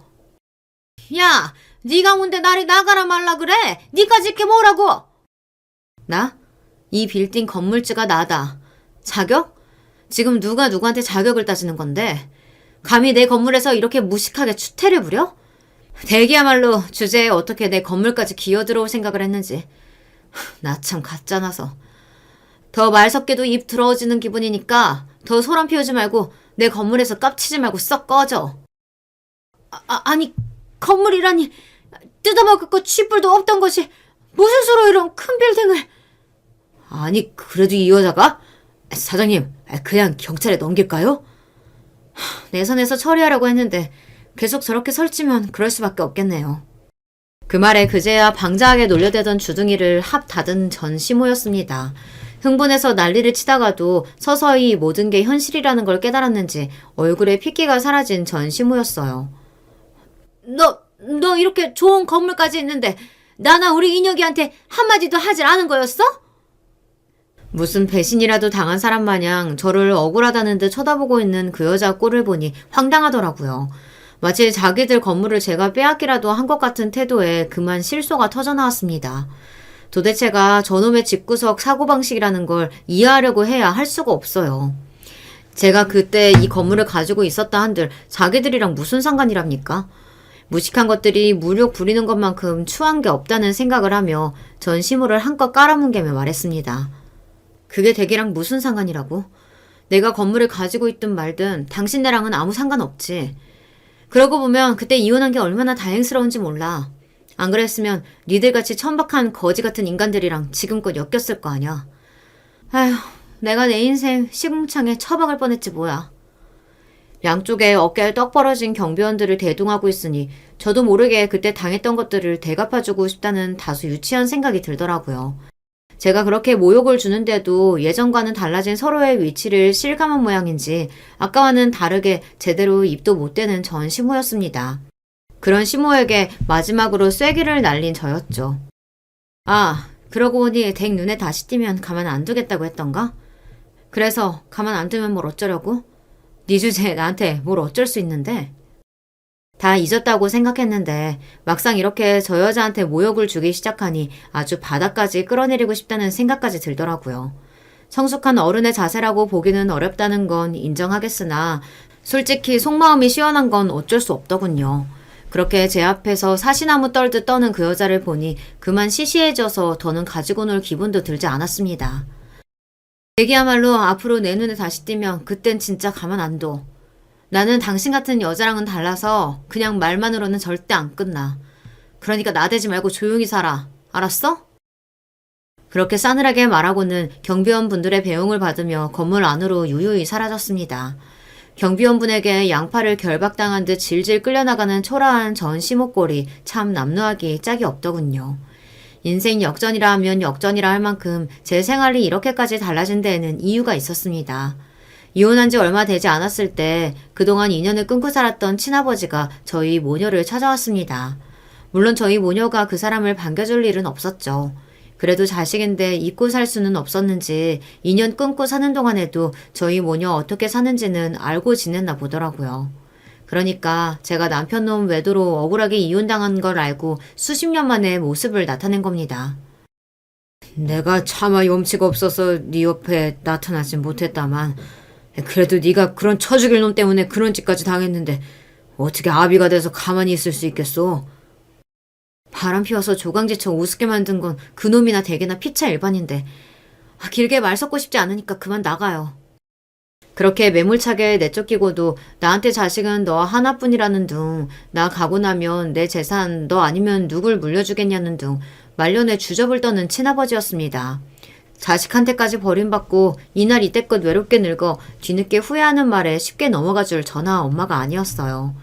야, 네가 뭔데 나를 나가라 말라 그래? 니까짓 게 뭐라고? 나? 이 빌딩 건물주가 나다. 자격? 지금 누가 누구한테 자격을 따지는 건데 감히 내 건물에서 이렇게 무식하게 추태를 부려? 대기야말로 주제에 어떻게 내 건물까지 기어들어올 생각을 했는지. 나 참 가짜나서. 더 말 섞여도 입 더러워지는 기분이니까 더 소란 피우지 말고 내 건물에서 깝치지 말고 썩 꺼져. 아니 건물이라니 뜯어먹을 것 쥐뿔도 없던 것이 무슨 수로 이런 큰 빌딩을. 아니 그래도 이 여자가? 사장님 그냥 경찰에 넘길까요? 내 선에서 처리하려고 했는데 계속 저렇게 설치면 그럴 수밖에 없겠네요. 그 말에 그제야 방자하게 놀려대던 주둥이를 합 닫은 전 시모였습니다. 흥분해서 난리를 치다가도 서서히 모든 게 현실이라는 걸 깨달았는지 얼굴에 핏기가 사라진 전 시모였어요. 너 이렇게 좋은 건물까지 있는데 나나 우리 인혁이한테 한마디도 하질 않은 거였어? 무슨 배신이라도 당한 사람 마냥 저를 억울하다는 듯 쳐다보고 있는 그 여자 꼴을 보니 황당하더라고요. 마치 자기들 건물을 제가 빼앗기라도 한 것 같은 태도에 그만 실소가 터져나왔습니다. 도대체가 저놈의 집구석 사고방식이라는 걸 이해하려고 해야 할 수가 없어요. 제가 그때 이 건물을 가지고 있었다 한들 자기들이랑 무슨 상관이랍니까? 무식한 것들이 무력 부리는 것만큼 추한 게 없다는 생각을 하며 전 시모를 한껏 깔아뭉개며 말했습니다. 그게 대기랑 무슨 상관이라고? 내가 건물을 가지고 있든 말든 당신네랑은 아무 상관없지. 그러고 보면 그때 이혼한 게 얼마나 다행스러운지 몰라. 안 그랬으면 니들같이 천박한 거지 같은 인간들이랑 지금껏 엮였을 거 아냐. 아휴, 내가 내 인생 시궁창에 처박을 뻔했지 뭐야. 양쪽에 어깨에 떡 벌어진 경비원들을 대동하고 있으니 저도 모르게 그때 당했던 것들을 대갚아주고 싶다는 다소 유치한 생각이 들더라고요. 제가 그렇게 모욕을 주는데도 예전과는 달라진 서로의 위치를 실감한 모양인지 아까와는 다르게 제대로 입도 못 대는 전 시모였습니다. 그런 시모에게 마지막으로 쐐기를 날린 저였죠. 아, 그러고 보니 댁 눈에 다시 띄면 가만 안 두겠다고 했던가? 그래서 가만 안 두면 뭘 어쩌려고? 네 주제에 나한테 뭘 어쩔 수 있는데? 다 잊었다고 생각했는데 막상 이렇게 저 여자한테 모욕을 주기 시작하니 아주 바닥까지 끌어내리고 싶다는 생각까지 들더라고요. 성숙한 어른의 자세라고 보기는 어렵다는 건 인정하겠으나 솔직히 속마음이 시원한 건 어쩔 수 없더군요. 그렇게 제 앞에서 사시나무 떨듯 떠는 그 여자를 보니 그만 시시해져서 더는 가지고 놀 기분도 들지 않았습니다. 얘기야말로 앞으로 내 눈에 다시 띄면 그땐 진짜 가만 안 둬. 나는 당신 같은 여자랑은 달라서 그냥 말만으로는 절대 안 끝나. 그러니까 나대지 말고 조용히 살아. 알았어? 그렇게 싸늘하게 말하고는 경비원 분들의 배웅을 받으며 건물 안으로 유유히 사라졌습니다. 경비원분에게 양팔을 결박당한 듯 질질 끌려나가는 초라한 전 시목골이 참 남루하기 짝이 없더군요. 인생 역전이라 하면 역전이라 할 만큼 제 생활이 이렇게까지 달라진 데에는 이유가 있었습니다. 이혼한 지 얼마 되지 않았을 때 그동안 인연을 끊고 살았던 친아버지가 저희 모녀를 찾아왔습니다. 물론 저희 모녀가 그 사람을 반겨줄 일은 없었죠. 그래도 자식인데 잊고 살 수는 없었는지 2년 끊고 사는 동안에도 저희 모녀 어떻게 사는지는 알고 지냈나 보더라고요. 그러니까 제가 남편 놈 외도로 억울하게 이혼당한 걸 알고 수십 년 만에 모습을 나타낸 겁니다. 내가 차마 염치가 없어서 네 옆에 나타나진 못했다만 그래도 네가 그런 처죽일 놈 때문에 그런 짓까지 당했는데 어떻게 아비가 돼서 가만히 있을 수 있겠소? 바람 피워서 조강지쳐 우습게 만든 건 그놈이나 댁이나 피차 일반인데 길게 말 섞고 싶지 않으니까 그만 나가요. 그렇게 매몰차게 내쫓기고도 나한테 자식은 너 하나뿐이라는 둥, 나 가고 나면 내 재산 너 아니면 누굴 물려주겠냐는 둥 말년에 주접을 떠는 친아버지였습니다. 자식한테까지 버림받고 이날 이때껏 외롭게 늙어 뒤늦게 후회하는 말에 쉽게 넘어가줄 저나 엄마가 아니었어요.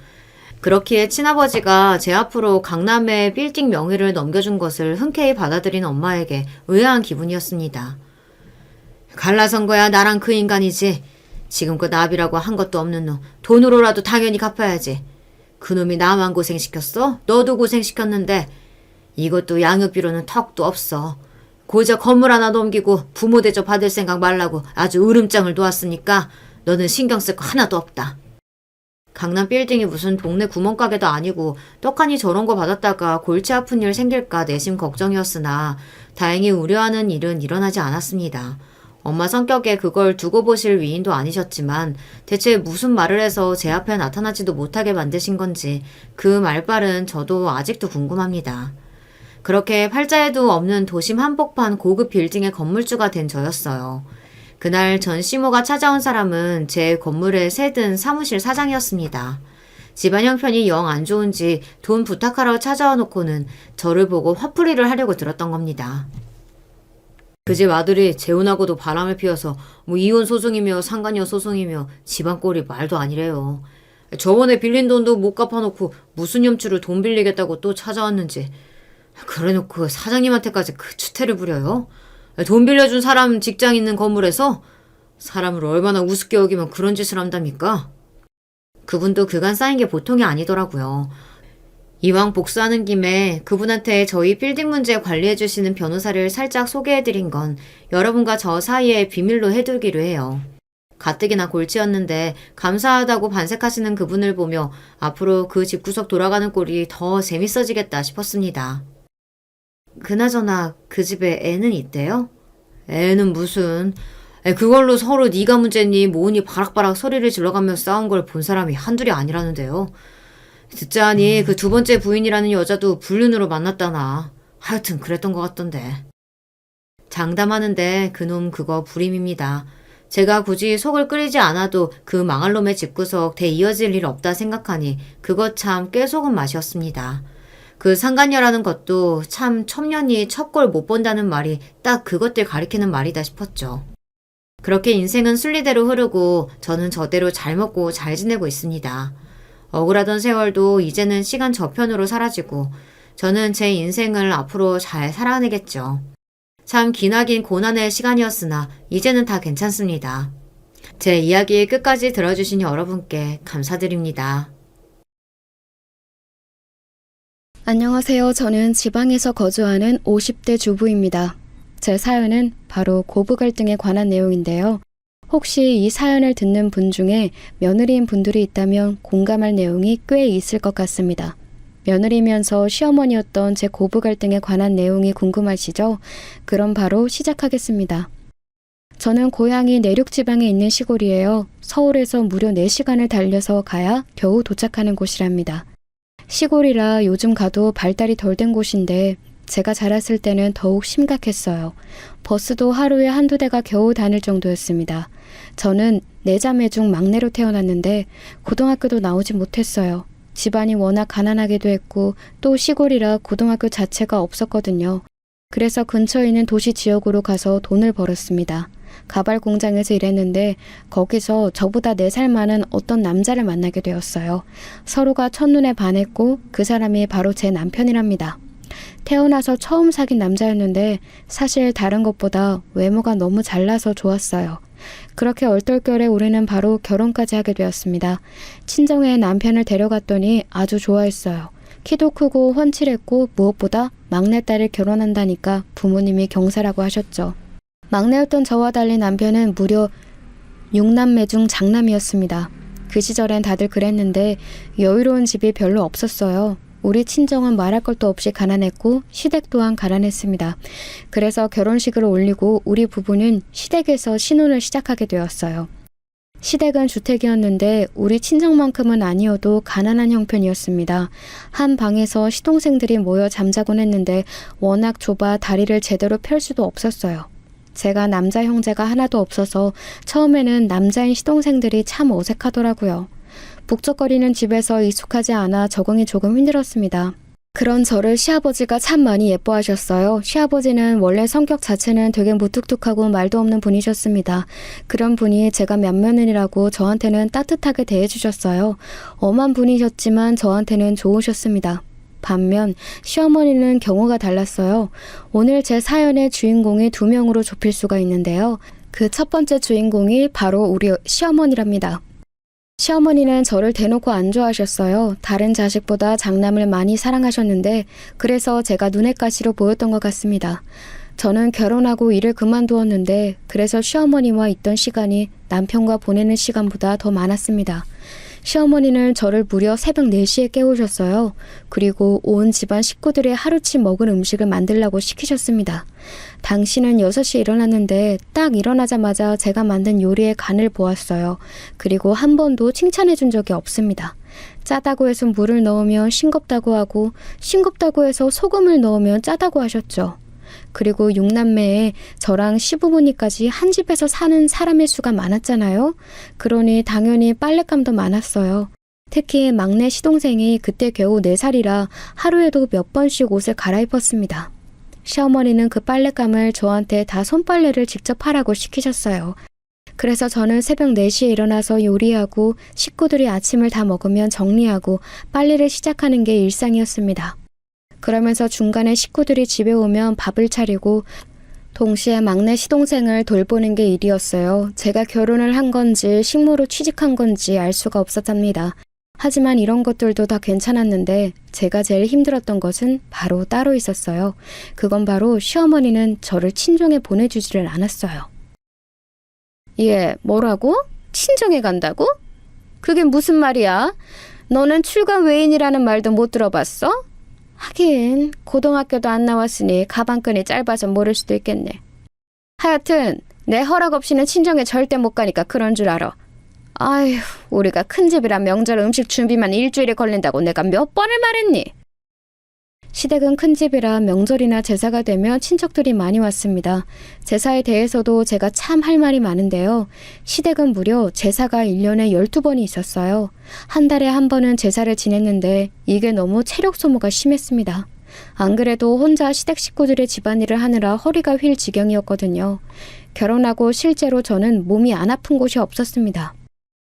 그렇기에 친아버지가 제 앞으로 강남의 빌딩 명의를 넘겨준 것을 흔쾌히 받아들인 엄마에게 의아한 기분이었습니다. 갈라선 거야 나랑 그 인간이지. 지금껏 나비라고 한 것도 없는 놈 돈으로라도 당연히 갚아야지. 그놈이 나만 고생시켰어? 너도 고생시켰는데 이것도 양육비로는 턱도 없어. 고작 건물 하나 넘기고 부모 대접 받을 생각 말라고 아주 으름장을 놓았으니까 너는 신경 쓸 거 하나도 없다. 강남 빌딩이 무슨 동네 구멍가게도 아니고 떡하니 저런 거 받았다가 골치 아픈 일 생길까 내심 걱정이었으나 다행히 우려하는 일은 일어나지 않았습니다. 엄마 성격에 그걸 두고 보실 위인도 아니셨지만 대체 무슨 말을 해서 제 앞에 나타나지도 못하게 만드신 건지 그 말발은 저도 아직도 궁금합니다. 그렇게 팔자에도 없는 도심 한복판 고급 빌딩의 건물주가 된 저였어요. 그날 전 시모가 찾아온 사람은 제 건물에 새든 사무실 사장이었습니다. 집안 형편이 영 안 좋은지 돈 부탁하러 찾아와 놓고는 저를 보고 화풀이를 하려고 들었던 겁니다. 그 집 아들이 재혼하고도 바람을 피워서 이혼 소송이며 상간녀 소송이며 집안 꼴이 말도 아니래요. 저번에 빌린 돈도 못 갚아놓고 무슨 염치로 돈 빌리겠다고 또 찾아왔는지 그래놓고 사장님한테까지 그 추태를 부려요? 돈 빌려준 사람 직장 있는 건물에서 사람을 얼마나 우습게 여기면 그런 짓을 한답니까? 그분도 그간 쌓인 게 보통이 아니더라고요. 이왕 복수하는 김에 그분한테 저희 빌딩 문제 관리해주시는 변호사를 살짝 소개해드린 건 여러분과 저 사이에 비밀로 해두기로 해요. 가뜩이나 골치였는데 감사하다고 반색하시는 그분을 보며 앞으로 그 집구석 돌아가는 꼴이 더 재밌어지겠다 싶었습니다. 그나저나 그 집에 애는 있대요? 애는 무슨... 그걸로 서로 네가 문제니 뭐니 바락바락 소리를 질러가며 싸운 걸 본 사람이 한둘이 아니라는데요. 듣자하니 그 두 번째 부인이라는 여자도 불륜으로 만났다나. 하여튼 그랬던 것 같던데. 장담하는데 그놈 그거 불임입니다. 제가 굳이 속을 끓이지 않아도 그 망할 놈의 집구석 대 이어질 일 없다 생각하니 그거 참 깨속은 맛이었습니다. 그 상간녀라는 것도 참 첩년이 첩골 못 본다는 말이 딱 그것들 가리키는 말이다 싶었죠. 그렇게 인생은 순리대로 흐르고 저는 저대로 잘 먹고 잘 지내고 있습니다. 억울하던 세월도 이제는 시간 저편으로 사라지고 저는 제 인생을 앞으로 잘 살아내겠죠. 참 기나긴 고난의 시간이었으나 이제는 다 괜찮습니다. 제 이야기 끝까지 들어주신 여러분께 감사드립니다. 안녕하세요. 저는 지방에서 거주하는 50대 주부입니다. 제 사연은 바로 고부 갈등에 관한 내용인데요. 혹시 이 사연을 듣는 분 중에 며느리인 분들이 있다면 공감할 내용이 꽤 있을 것 같습니다. 며느리면서 시어머니였던 제 고부 갈등에 관한 내용이 궁금하시죠? 그럼 바로 시작하겠습니다. 저는 고향이 내륙 지방에 있는 시골이에요. 서울에서 무려 4시간을 달려서 가야 겨우 도착하는 곳이랍니다. 시골이라 요즘 가도 발달이 덜 된 곳인데 제가 자랐을 때는 더욱 심각했어요. 버스도 하루에 한두 대가 겨우 다닐 정도였습니다. 저는 4자매 중 막내로 태어났는데 고등학교도 나오지 못했어요. 집안이 워낙 가난하기도 했고 또 시골이라 고등학교 자체가 없었거든요. 그래서 근처에 있는 도시 지역으로 가서 돈을 벌었습니다. 가발 공장에서 일했는데 거기서 저보다 4살 많은 어떤 남자를 만나게 되었어요. 서로가 첫눈에 반했고 그 사람이 바로 제 남편이랍니다. 태어나서 처음 사귄 남자였는데 사실 다른 것보다 외모가 너무 잘나서 좋았어요. 그렇게 얼떨결에 우리는 바로 결혼까지 하게 되었습니다. 친정에 남편을 데려갔더니 아주 좋아했어요. 키도 크고 훤칠했고 무엇보다 막내딸을 결혼한다니까 부모님이 경사라고 하셨죠. 막내였던 저와 달리 남편은 무려 6남매 중 장남이었습니다. 그 시절엔 다들 그랬는데 여유로운 집이 별로 없었어요. 우리 친정은 말할 것도 없이 가난했고 시댁 또한 가난했습니다. 그래서 결혼식을 올리고 우리 부부는 시댁에서 신혼을 시작하게 되었어요. 시댁은 주택이었는데 우리 친정만큼은 아니어도 가난한 형편이었습니다. 한 방에서 시동생들이 모여 잠자곤 했는데 워낙 좁아 다리를 제대로 펼 수도 없었어요. 제가 남자 형제가 하나도 없어서 처음에는 남자인 시동생들이 참 어색하더라고요. 북적거리는 집에서 익숙하지 않아 적응이 조금 힘들었습니다. 그런 저를 시아버지가 참 많이 예뻐하셨어요. 시아버지는 원래 성격 자체는 되게 무뚝뚝하고 말도 없는 분이셨습니다. 그런 분이 제가 맏며느리라고 저한테는 따뜻하게 대해주셨어요. 엄한 분이셨지만 저한테는 좋으셨습니다. 반면 시어머니는 경우가 달랐어요. 오늘 제 사연의 주인공이 2명으로 좁힐 수가 있는데요. 그 첫 번째 주인공이 바로 우리 시어머니랍니다. 시어머니는 저를 대놓고 안 좋아하셨어요. 다른 자식보다 장남을 많이 사랑하셨는데 그래서 제가 눈엣 가시로 보였던 것 같습니다. 저는 결혼하고 일을 그만두었는데 그래서 시어머니와 있던 시간이 남편과 보내는 시간보다 더 많았습니다. 시어머니는 저를 무려 새벽 4시에 깨우셨어요. 그리고 온 집안 식구들이 하루치 먹을 음식을 만들라고 시키셨습니다. 당신은 6시에 일어났는데 딱 일어나자마자 제가 만든 요리의 간을 보았어요. 그리고 한 번도 칭찬해 준 적이 없습니다. 짜다고 해서 물을 넣으면 싱겁다고 하고 싱겁다고 해서 소금을 넣으면 짜다고 하셨죠. 그리고 6남매에 저랑 시부모님까지 한 집에서 사는 사람의 수가 많았잖아요. 그러니 당연히 빨랫감도 많았어요. 특히 막내 시동생이 그때 겨우 4살이라 하루에도 몇 번씩 옷을 갈아입었습니다. 시어머니는 그 빨랫감을 저한테 다 손빨래를 직접 하라고 시키셨어요. 그래서 저는 새벽 4시에 일어나서 요리하고 식구들이 아침을 다 먹으면 정리하고 빨래를 시작하는 게 일상이었습니다. 그러면서 중간에 식구들이 집에 오면 밥을 차리고 동시에 막내 시동생을 돌보는 게 일이었어요. 제가 결혼을 한 건지 식모로 취직한 건지 알 수가 없었답니다. 하지만 이런 것들도 다 괜찮았는데 제가 제일 힘들었던 것은 바로 따로 있었어요. 그건 바로 시어머니는 저를 친정에 보내주지를 않았어요. 예, 뭐라고? 친정에 간다고? 그게 무슨 말이야? 너는 출가 외인이라는 말도 못 들어봤어? 하긴 고등학교도 안 나왔으니 가방끈이 짧아서 모를 수도 있겠네. 하여튼 내 허락 없이는 친정에 절대 못 가니까 그런 줄 알아. 아휴, 우리가 큰 집이라 명절 음식 준비만 일주일이 걸린다고 내가 몇 번을 말했니? 시댁은 큰 집이라 명절이나 제사가 되면 친척들이 많이 왔습니다. 제사에 대해서도 제가 참 할 말이 많은데요. 시댁은 무려 제사가 1년에 12번이 있었어요. 한 달에 한 번은 제사를 지냈는데 이게 너무 체력 소모가 심했습니다. 안 그래도 혼자 시댁 식구들의 집안일을 하느라 허리가 휠 지경이었거든요. 결혼하고 실제로 저는 몸이 안 아픈 곳이 없었습니다.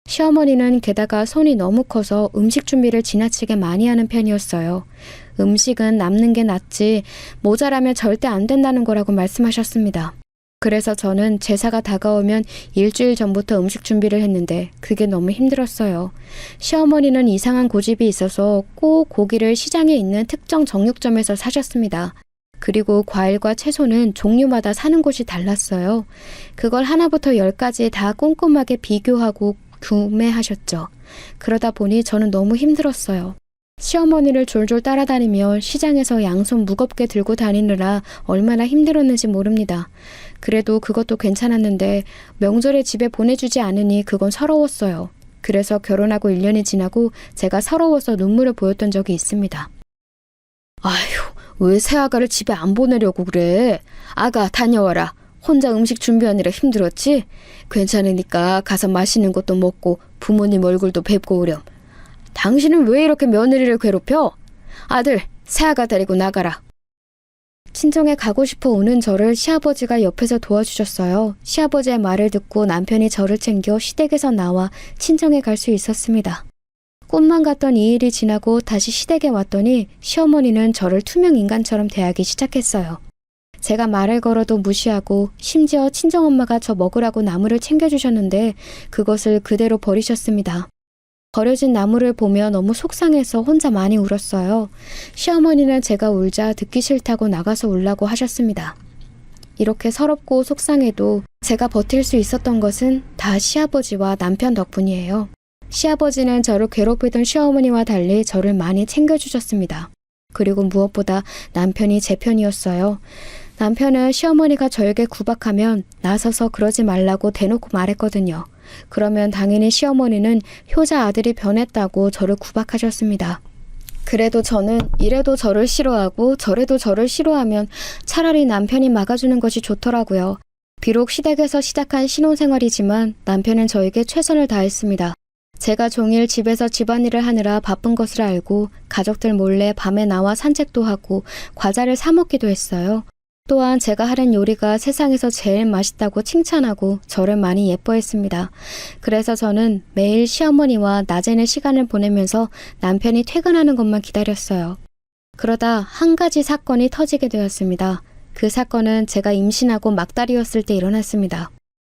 시어머니는 게다가 손이 너무 커서 음식 준비를 지나치게 많이 하는 편이었어요. 음식은 남는 게 낫지 모자라면 절대 안 된다는 거라고 말씀하셨습니다. 그래서 저는 제사가 다가오면 일주일 전부터 음식 준비를 했는데 그게 너무 힘들었어요. 시어머니는 이상한 고집이 있어서 꼭 고기를 시장에 있는 특정 정육점에서 사셨습니다. 그리고 과일과 채소는 종류마다 사는 곳이 달랐어요. 그걸 하나부터 열까지 다 꼼꼼하게 비교하고 구매하셨죠. 그러다 보니 저는 너무 힘들었어요. 시어머니를 졸졸 따라다니며 시장에서 양손 무겁게 들고 다니느라 얼마나 힘들었는지 모릅니다. 그래도 그것도 괜찮았는데 명절에 집에 보내주지 않으니 그건 서러웠어요. 그래서 결혼하고 1년이 지나고 제가 서러워서 눈물을 보였던 적이 있습니다. 아휴, 왜 새아가를 집에 안 보내려고 그래? 아가 다녀와라. 혼자 음식 준비하느라 힘들었지? 괜찮으니까 가서 맛있는 것도 먹고 부모님 얼굴도 뵙고 오렴. 당신은 왜 이렇게 며느리를 괴롭혀? 아들, 새아가 데리고 나가라. 친정에 가고 싶어 오는 저를 시아버지가 옆에서 도와주셨어요. 시아버지의 말을 듣고 남편이 저를 챙겨 시댁에서 나와 친정에 갈 수 있었습니다. 꿈만 같던 이 일이 지나고 다시 시댁에 왔더니 시어머니는 저를 투명 인간처럼 대하기 시작했어요. 제가 말을 걸어도 무시하고 심지어 친정엄마가 저 먹으라고 나물을 챙겨주셨는데 그것을 그대로 버리셨습니다. 버려진 나물을 보며 너무 속상해서 혼자 많이 울었어요. 시어머니는 제가 울자 듣기 싫다고 나가서 울라고 하셨습니다. 이렇게 서럽고 속상해도 제가 버틸 수 있었던 것은 다 시아버지와 남편 덕분이에요. 시아버지는 저를 괴롭히던 시어머니와 달리 저를 많이 챙겨주셨습니다. 그리고 무엇보다 남편이 제 편이었어요. 남편은 시어머니가 저에게 구박하면 나서서 그러지 말라고 대놓고 말했거든요. 그러면 당연히 시어머니는 효자 아들이 변했다고 저를 구박하셨습니다. 그래도 저는 이래도 저를 싫어하고 저래도 저를 싫어하면 차라리 남편이 막아주는 것이 좋더라고요. 비록 시댁에서 시작한 신혼생활이지만 남편은 저에게 최선을 다했습니다. 제가 종일 집에서 집안일을 하느라 바쁜 것을 알고 가족들 몰래 밤에 나와 산책도 하고 과자를 사 먹기도 했어요. 또한 제가 하는 요리가 세상에서 제일 맛있다고 칭찬하고 저를 많이 예뻐했습니다. 그래서 저는 매일 시어머니와 낮에는 시간을 보내면서 남편이 퇴근하는 것만 기다렸어요. 그러다 한 가지 사건이 터지게 되었습니다. 그 사건은 제가 임신하고 막달이었을 때 일어났습니다.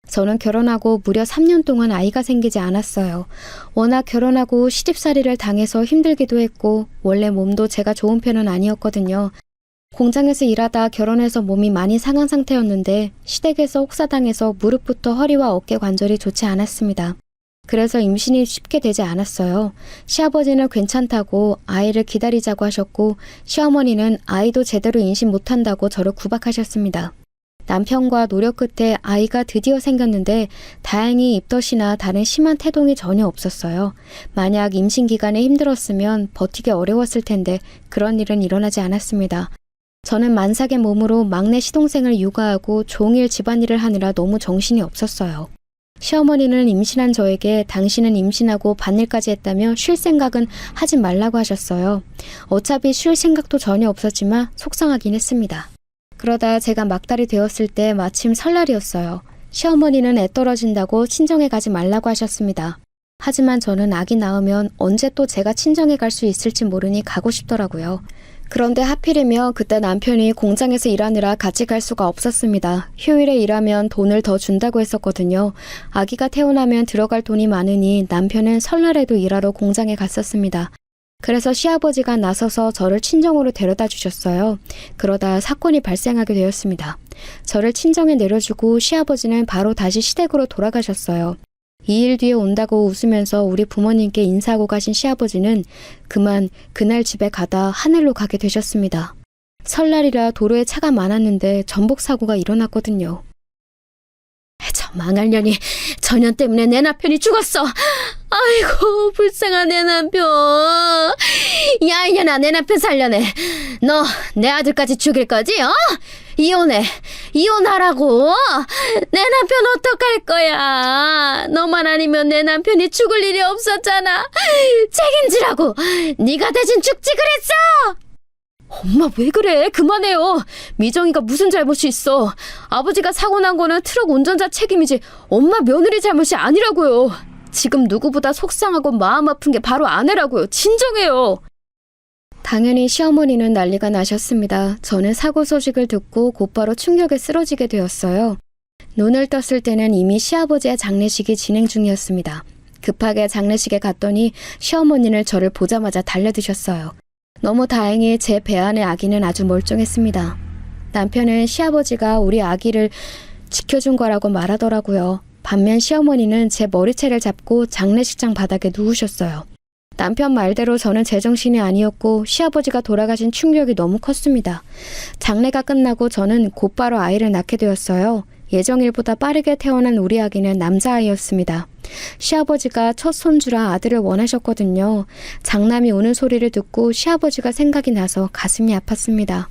저는 결혼하고 무려 3년 동안 아이가 생기지 않았어요. 워낙 결혼하고 시집살이를 당해서 힘들기도 했고 원래 몸도 제가 좋은 편은 아니었거든요. 공장에서 일하다 결혼해서 몸이 많이 상한 상태였는데 시댁에서 혹사당해서 무릎부터 허리와 어깨 관절이 좋지 않았습니다. 그래서 임신이 쉽게 되지 않았어요. 시아버지는 괜찮다고 아이를 기다리자고 하셨고 시어머니는 아이도 제대로 임신 못한다고 저를 구박하셨습니다. 남편과 노력 끝에 아이가 드디어 생겼는데 다행히 입덧이나 다른 심한 태동이 전혀 없었어요. 만약 임신 기간에 힘들었으면 버티기 어려웠을 텐데 그런 일은 일어나지 않았습니다. 저는 만삭의 몸으로 막내 시동생을 육아하고 종일 집안일을 하느라 너무 정신이 없었어요. 시어머니는 임신한 저에게 당신은 임신하고 반일까지 했다며 쉴 생각은 하지 말라고 하셨어요. 어차피 쉴 생각도 전혀 없었지만 속상하긴 했습니다. 그러다 제가 막달이 되었을 때 마침 설날이었어요. 시어머니는 애 떨어진다고 친정에 가지 말라고 하셨습니다. 하지만 저는 아기 낳으면 언제 또 제가 친정에 갈 수 있을지 모르니 가고 싶더라고요. 그런데 하필이면 그때 남편이 공장에서 일하느라 같이 갈 수가 없었습니다. 휴일에 일하면 돈을 더 준다고 했었거든요. 아기가 태어나면 들어갈 돈이 많으니 남편은 설날에도 일하러 공장에 갔었습니다. 그래서 시아버지가 나서서 저를 친정으로 데려다 주셨어요. 그러다 사건이 발생하게 되었습니다. 저를 친정에 내려주고 시아버지는 바로 다시 시댁으로 돌아가셨어요. 2일 뒤에 온다고 웃으면서 우리 부모님께 인사하고 가신 시아버지는 그만 그날 집에 가다 하늘로 가게 되셨습니다. 설날이라 도로에 차가 많았는데 전복 사고가 일어났거든요. 저 망할 년이 저 년 때문에 내 남편이 죽었어. 아이고 불쌍한 내 남편. 야 이년아 내 남편 살려내. 너 내 아들까지 죽일 거지? 이혼해. 이혼하라고. 내 남편 어떡할 거야. 너만 아니면 내 남편이 죽을 일이 없었잖아. 책임지라고. 네가 대신 죽지 그랬어. 엄마 왜 그래? 그만해요. 미정이가 무슨 잘못이 있어. 아버지가 사고 난 거는 트럭 운전자 책임이지 엄마 며느리 잘못이 아니라고요. 지금 누구보다 속상하고 마음 아픈 게 바로 아내라고요. 진정해요. 당연히 시어머니는 난리가 나셨습니다. 저는 사고 소식을 듣고 곧바로 충격에 쓰러지게 되었어요. 눈을 떴을 때는 이미 시아버지의 장례식이 진행 중이었습니다. 급하게 장례식에 갔더니 시어머니는 저를 보자마자 달려드셨어요. 너무 다행히 제 배 안의 아기는 아주 멀쩡했습니다. 남편은 시아버지가 우리 아기를 지켜준 거라고 말하더라고요. 반면 시어머니는 제 머리채를 잡고 장례식장 바닥에 누우셨어요. 남편 말대로 저는 제정신이 아니었고 시아버지가 돌아가신 충격이 너무 컸습니다. 장례가 끝나고 저는 곧바로 아이를 낳게 되었어요. 예정일보다 빠르게 태어난 우리 아기는 남자아이였습니다. 시아버지가 첫 손주라 아들을 원하셨거든요. 장남이 우는 소리를 듣고 시아버지가 생각이 나서 가슴이 아팠습니다.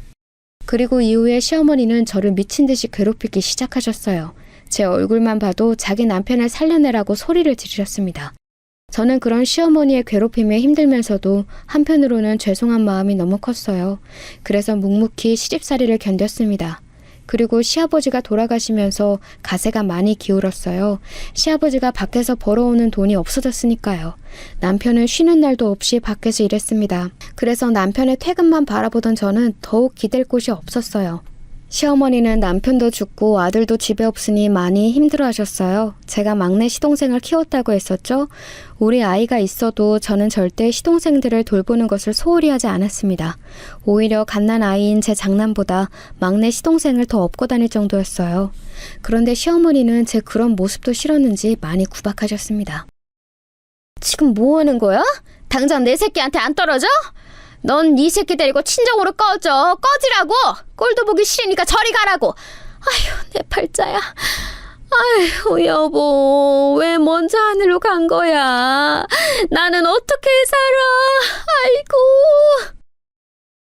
그리고 이후에 시어머니는 저를 미친 듯이 괴롭히기 시작하셨어요. 제 얼굴만 봐도 자기 남편을 살려내라고 소리를 지르셨습니다. 저는 그런 시어머니의 괴롭힘에 힘들면서도 한편으로는 죄송한 마음이 너무 컸어요. 그래서 묵묵히 시집살이를 견뎠습니다. 그리고 시아버지가 돌아가시면서 가세가 많이 기울었어요. 시아버지가 밖에서 벌어오는 돈이 없어졌으니까요. 남편은 쉬는 날도 없이 밖에서 일했습니다. 그래서 남편의 퇴근만 바라보던 저는 더욱 기댈 곳이 없었어요. 시어머니는 남편도 죽고 아들도 집에 없으니 많이 힘들어하셨어요. 제가 막내 시동생을 키웠다고 했었죠. 우리 아이가 있어도 저는 절대 시동생들을 돌보는 것을 소홀히 하지 않았습니다. 오히려 갓난 아이인 제 장남보다 막내 시동생을 더 업고 다닐 정도였어요. 그런데 시어머니는 제 그런 모습도 싫었는지 많이 구박하셨습니다. 지금 뭐 하는 거야? 당장 내 새끼한테 안 떨어져? 넌 네 새끼 데리고 친정으로 꺼지라고! 꼴도 보기 싫으니까 저리 가라고! 아휴, 내 팔자야. 아휴, 여보, 왜 먼저 하늘로 간 거야? 나는 어떻게 살아? 아이고.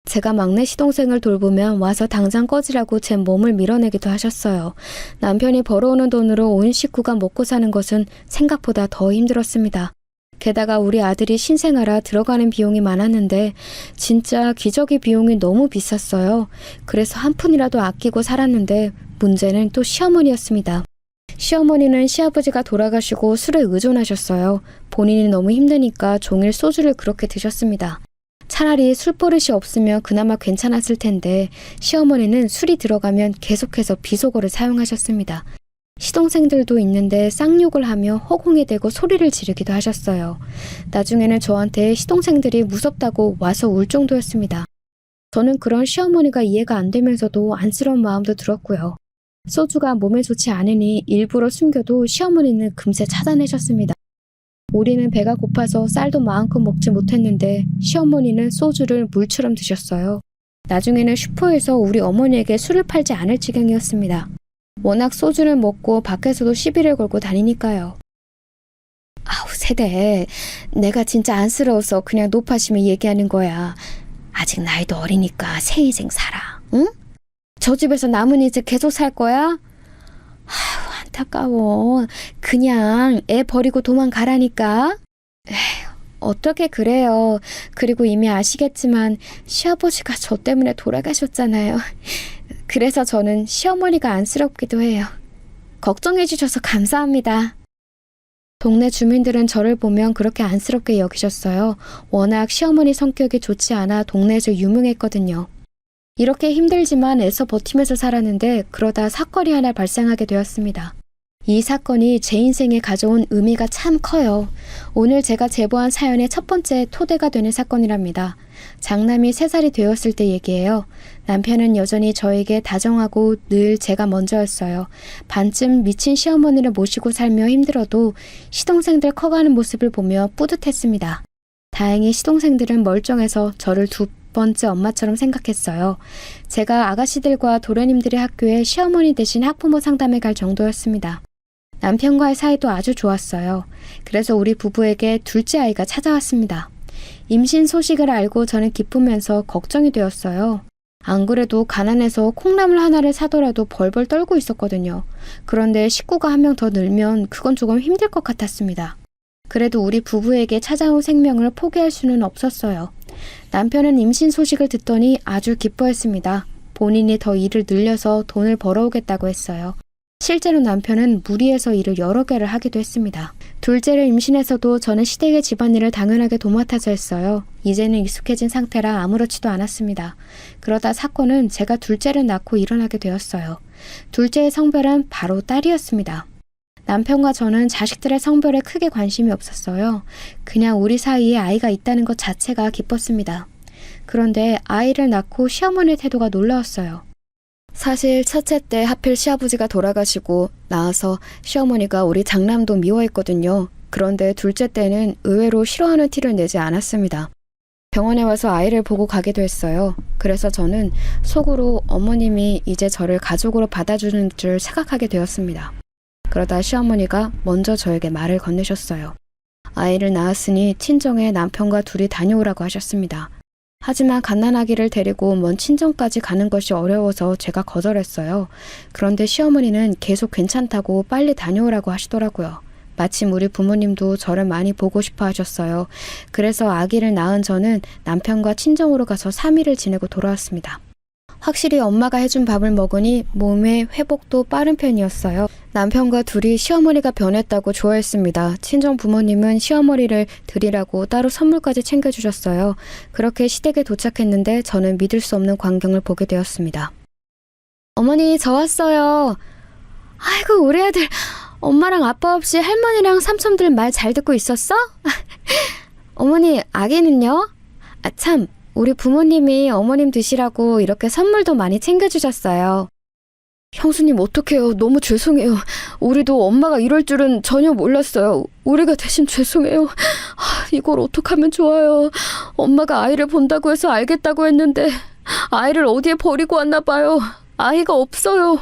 제가 막내 시동생을 돌보면 와서 당장 꺼지라고 제 몸을 밀어내기도 하셨어요. 남편이 벌어오는 돈으로 온 식구가 먹고 사는 것은 생각보다 더 힘들었습니다. 게다가 우리 아들이 신생아라 들어가는 비용이 많았는데 진짜 기저귀 비용이 너무 비쌌어요. 그래서 한 푼이라도 아끼고 살았는데 문제는 또 시어머니였습니다. 시어머니는 시아버지가 돌아가시고 술에 의존하셨어요. 본인이 너무 힘드니까 종일 소주를 그렇게 드셨습니다. 차라리 술버릇이 없으면 그나마 괜찮았을 텐데 시어머니는 술이 들어가면 계속해서 비속어를 사용하셨습니다. 시동생들도 있는데 쌍욕을 하며 허공에 대고 소리를 지르기도 하셨어요. 나중에는 저한테 시동생들이 무섭다고 와서 울 정도였습니다. 저는 그런 시어머니가 이해가 안 되면서도 안쓰러운 마음도 들었고요. 소주가 몸에 좋지 않으니 일부러 숨겨도 시어머니는 금세 찾아내셨습니다. 우리는 배가 고파서 쌀도 마음껏 먹지 못했는데 시어머니는 소주를 물처럼 드셨어요. 나중에는 슈퍼에서 우리 어머니에게 술을 팔지 않을 지경이었습니다. 워낙 소주를 먹고 밖에서도 시비를 걸고 다니니까요. 아우, 세대. 내가 진짜 안쓰러워서 그냥 노파심에 얘기하는 거야. 아직 나이도 어리니까 새 인생 살아. 응? 저 집에서 남은 인생 계속 살 거야? 아휴, 안타까워. 그냥 애 버리고 도망가라니까. 에휴, 어떻게 그래요. 그리고 이미 아시겠지만 시아버지가 저 때문에 돌아가셨잖아요. 그래서 저는 시어머니가 안쓰럽기도 해요. 걱정해 주셔서 감사합니다. 동네 주민들은 저를 보면 그렇게 안쓰럽게 여기셨어요. 워낙 시어머니 성격이 좋지 않아 동네에서 유명했거든요. 이렇게 힘들지만 애써 버티면서 살았는데 그러다 사건이 하나 발생하게 되었습니다. 이 사건이 제 인생에 가져온 의미가 참 커요. 오늘 제가 제보한 사연의 첫 번째 토대가 되는 사건이랍니다. 장남이 3살이 되었을 때 얘기예요. 남편은 여전히 저에게 다정하고 늘 제가 먼저였어요. 반쯤 미친 시어머니를 모시고 살며 힘들어도 시동생들 커가는 모습을 보며 뿌듯했습니다. 다행히 시동생들은 멀쩡해서 저를 두 번째 엄마처럼 생각했어요. 제가 아가씨들과 도련님들의 학교에 시어머니 대신 학부모 상담에 갈 정도였습니다. 남편과의 사이도 아주 좋았어요. 그래서 우리 부부에게 둘째 아이가 찾아왔습니다. 임신 소식을 알고 저는 기쁘면서 걱정이 되었어요. 안 그래도 가난해서 콩나물 하나를 사더라도 벌벌 떨고 있었거든요. 그런데 식구가 한 명 더 늘면 그건 조금 힘들 것 같았습니다. 그래도 우리 부부에게 찾아온 생명을 포기할 수는 없었어요. 남편은 임신 소식을 듣더니 아주 기뻐했습니다. 본인이 더 일을 늘려서 돈을 벌어오겠다고 했어요. 실제로 남편은 무리해서 일을 여러 개를 하기도 했습니다. 둘째를 임신해서도 저는 시댁의 집안일을 당연하게 도맡아서 했어요. 이제는 익숙해진 상태라 아무렇지도 않았습니다. 그러다 사건은 제가 둘째를 낳고 일어나게 되었어요. 둘째의 성별은 바로 딸이었습니다. 남편과 저는 자식들의 성별에 크게 관심이 없었어요. 그냥 우리 사이에 아이가 있다는 것 자체가 기뻤습니다. 그런데 아이를 낳고 시어머니의 태도가 놀라웠어요. 사실 첫째 때 하필 시아버지가 돌아가시고 나와서 시어머니가 우리 장남도 미워했거든요. 그런데 둘째 때는 의외로 싫어하는 티를 내지 않았습니다. 병원에 와서 아이를 보고 가기도 했어요. 그래서 저는 속으로 어머님이 이제 저를 가족으로 받아주는 줄 생각하게 되었습니다. 그러다 시어머니가 먼저 저에게 말을 건네셨어요. 아이를 낳았으니 친정에 남편과 둘이 다녀오라고 하셨습니다. 하지만 갓난아기를 데리고 먼 친정까지 가는 것이 어려워서 제가 거절했어요. 그런데 시어머니는 계속 괜찮다고 빨리 다녀오라고 하시더라고요. 마침 우리 부모님도 저를 많이 보고 싶어 하셨어요. 그래서 아기를 낳은 저는 남편과 친정으로 가서 3일을 지내고 돌아왔습니다. 확실히 엄마가 해준 밥을 먹으니 몸의 회복도 빠른 편이었어요. 남편과 둘이 시어머니가 변했다고 좋아했습니다. 친정 부모님은 시어머니를 드리라고 따로 선물까지 챙겨주셨어요. 그렇게 시댁에 도착했는데 저는 믿을 수 없는 광경을 보게 되었습니다. 어머니, 저 왔어요. 아이고, 우리 아들 엄마랑 아빠 없이 할머니랑 삼촌들 말 잘 듣고 있었어? 어머니, 아기는요? 아, 참, 우리 부모님이 어머님 드시라고 이렇게 선물도 많이 챙겨주셨어요. 형수님, 어떡해요. 너무 죄송해요. 우리도 엄마가 이럴 줄은 전혀 몰랐어요. 우리가 대신 죄송해요. 이걸 어떡하면 좋아요. 엄마가 아이를 본다고 해서 알겠다고 했는데 아이를 어디에 버리고 왔나 봐요. 아이가 없어요.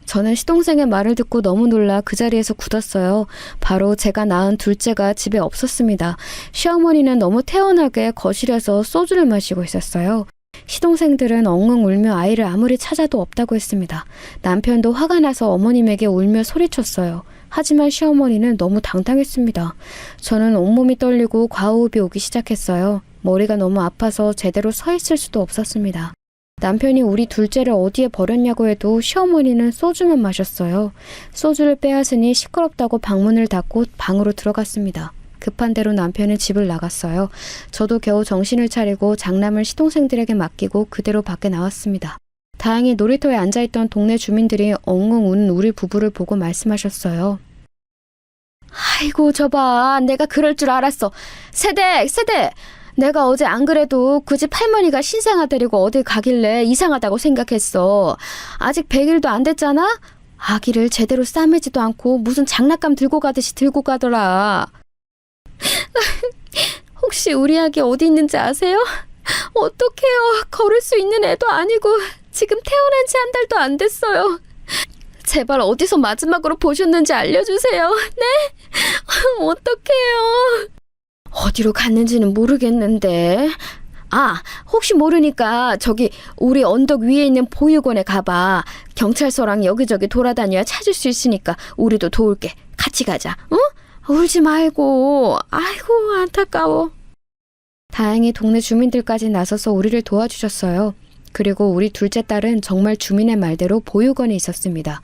저는 시동생의 말을 듣고 너무 놀라 그 자리에서 굳었어요. 바로 제가 낳은 둘째가 집에 없었습니다. 시어머니는 너무 태연하게 거실에서 소주를 마시고 있었어요. 시동생들은 엉엉 울며 아이를 아무리 찾아도 없다고 했습니다. 남편도 화가 나서 어머님에게 울며 소리쳤어요. 하지만 시어머니는 너무 당당했습니다. 저는 온몸이 떨리고 과호흡이 오기 시작했어요. 머리가 너무 아파서 제대로 서 있을 수도 없었습니다. 남편이 우리 둘째를 어디에 버렸냐고 해도 시어머니는 소주만 마셨어요. 소주를 빼앗으니 시끄럽다고 방문을 닫고 방으로 들어갔습니다. 급한 대로 남편은 집을 나갔어요. 저도 겨우 정신을 차리고 장남을 시동생들에게 맡기고 그대로 밖에 나왔습니다. 다행히 놀이터에 앉아있던 동네 주민들이 엉엉 우는 우리 부부를 보고 말씀하셨어요. 아이고, 저봐. 내가 그럴 줄 알았어. 세대! 내가 어제 안 그래도 그 집 할머니가 신생아 데리고 어딜 가길래 이상하다고 생각했어. 아직 100일도 안 됐잖아? 아기를 제대로 싸매지도 않고 무슨 장난감 들고 가듯이 들고 가더라. 혹시 우리 아기 어디 있는지 아세요? 어떡해요. 걸을 수 있는 애도 아니고 지금 태어난 지 한 달도 안 됐어요. 제발 어디서 마지막으로 보셨는지 알려주세요. 네? 어떡해요. 어디로 갔는지는 모르겠는데. 아, 혹시 모르니까 저기 우리 언덕 위에 있는 보육원에 가봐. 경찰서랑 여기저기 돌아다녀야 찾을 수 있으니까 우리도 도울게. 같이 가자. 응? 울지 말고. 아이고, 안타까워. 다행히 동네 주민들까지 나서서 우리를 도와주셨어요. 그리고 우리 둘째 딸은 정말 주민의 말대로 보육원에 있었습니다.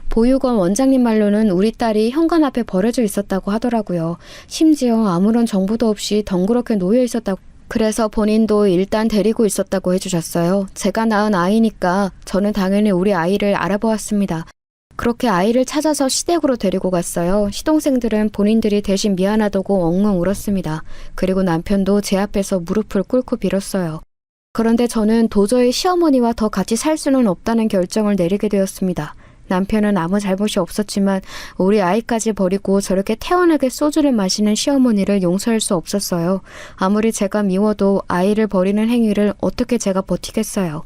보육원 원장님 말로는 우리 딸이 현관 앞에 버려져 있었다고 하더라고요. 심지어 아무런 정보도 없이 덩그렇게 놓여 있었다고. 그래서 본인도 일단 데리고 있었다고 해주셨어요. 제가 낳은 아이니까 저는 당연히 우리 아이를 알아보았습니다. 그렇게 아이를 찾아서 시댁으로 데리고 갔어요. 시동생들은 본인들이 대신 미안하다고 엉엉 울었습니다. 그리고 남편도 제 앞에서 무릎을 꿇고 빌었어요. 그런데 저는 도저히 시어머니와 더 같이 살 수는 없다는 결정을 내리게 되었습니다. 남편은 아무 잘못이 없었지만 우리 아이까지 버리고 저렇게 태연하게 소주를 마시는 시어머니를 용서할 수 없었어요. 아무리 제가 미워도 아이를 버리는 행위를 어떻게 제가 버티겠어요.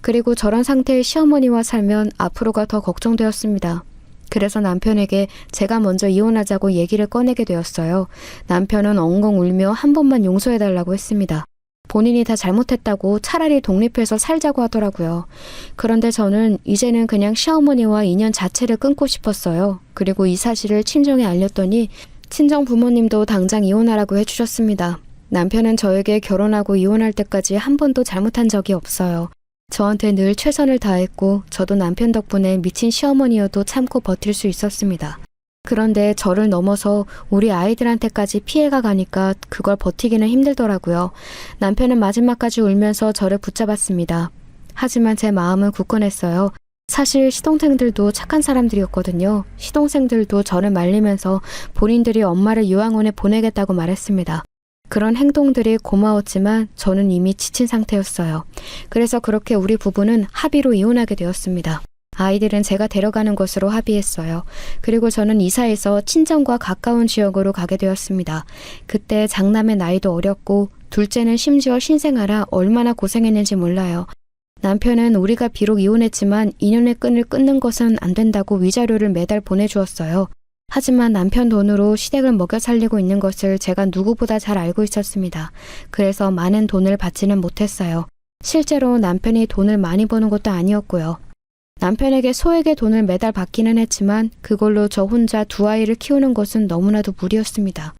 그리고 저런 상태의 시어머니와 살면 앞으로가 더 걱정되었습니다. 그래서 남편에게 제가 먼저 이혼하자고 얘기를 꺼내게 되었어요. 남편은 엉엉 울며 한 번만 용서해달라고 했습니다. 본인이 다 잘못했다고 차라리 독립해서 살자고 하더라고요. 그런데 저는 이제는 그냥 시어머니와 인연 자체를 끊고 싶었어요. 그리고 이 사실을 친정에 알렸더니 친정 부모님도 당장 이혼하라고 해주셨습니다. 남편은 저에게 결혼하고 이혼할 때까지 한 번도 잘못한 적이 없어요. 저한테 늘 최선을 다했고 저도 남편 덕분에 미친 시어머니여도 참고 버틸 수 있었습니다. 그런데 저를 넘어서 우리 아이들한테까지 피해가 가니까 그걸 버티기는 힘들더라고요. 남편은 마지막까지 울면서 저를 붙잡았습니다. 하지만 제 마음은 굳건했어요. 사실 시동생들도 착한 사람들이었거든요. 시동생들도 저를 말리면서 본인들이 엄마를 요양원에 보내겠다고 말했습니다. 그런 행동들이 고마웠지만 저는 이미 지친 상태였어요. 그래서 그렇게 우리 부부는 합의로 이혼하게 되었습니다. 아이들은 제가 데려가는 것으로 합의했어요. 그리고 저는 이사해서 친정과 가까운 지역으로 가게 되었습니다. 그때 장남의 나이도 어렸고 둘째는 심지어 신생아라 얼마나 고생했는지 몰라요. 남편은 우리가 비록 이혼했지만 인연의 끈을 끊는 것은 안 된다고 위자료를 매달 보내주었어요. 하지만 남편 돈으로 시댁을 먹여 살리고 있는 것을 제가 누구보다 잘 알고 있었습니다. 그래서 많은 돈을 받지는 못했어요. 실제로 남편이 돈을 많이 버는 것도 아니었고요. 남편에게 소액의 돈을 매달 받기는 했지만 그걸로 저 혼자 두 아이를 키우는 것은 너무나도 무리였습니다.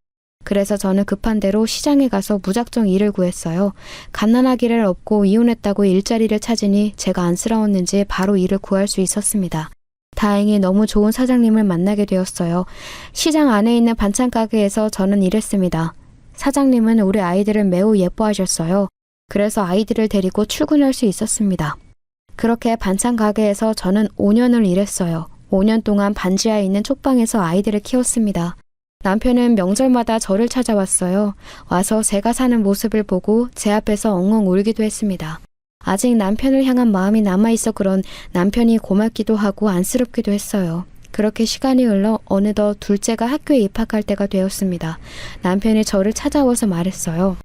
그래서 저는 급한 대로 시장에 가서 무작정 일을 구했어요. 갓난아기를 업고 이혼했다고 일자리를 찾으니 제가 안쓰러웠는지 바로 일을 구할 수 있었습니다. 다행히 너무 좋은 사장님을 만나게 되었어요. 시장 안에 있는 반찬 가게에서 저는 일했습니다. 사장님은 우리 아이들을 매우 예뻐하셨어요. 그래서 아이들을 데리고 출근할 수 있었습니다. 그렇게 반찬 가게에서 저는 5년을 일했어요. 5년 동안 반지하에 있는 쪽방에서 아이들을 키웠습니다. 남편은 명절마다 저를 찾아왔어요. 와서 제가 사는 모습을 보고 제 앞에서 엉엉 울기도 했습니다. 아직 남편을 향한 마음이 남아있어 그런 남편이 고맙기도 하고 안쓰럽기도 했어요. 그렇게 시간이 흘러 어느덧 둘째가 학교에 입학할 때가 되었습니다. 남편이 저를 찾아와서 말했어요.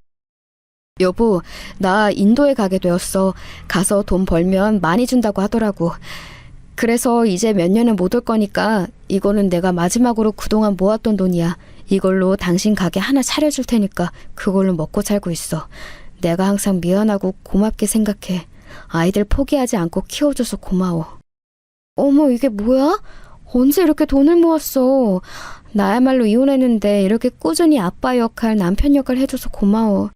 여보, 나 인도에 가게 되었어. 가서 돈 벌면 많이 준다고 하더라고. 그래서 이제 몇 년은 못 올 거니까 이거는 내가 마지막으로 그동안 모았던 돈이야. 이걸로 당신 가게 하나 차려줄 테니까 그걸로 먹고 살고 있어. 내가 항상 미안하고 고맙게 생각해. 아이들 포기하지 않고 키워줘서 고마워. 어머, 이게 뭐야? 언제 이렇게 돈을 모았어? 나야말로 이혼했는데 이렇게 꾸준히 아빠 역할, 남편 역할 해줘서 고마워.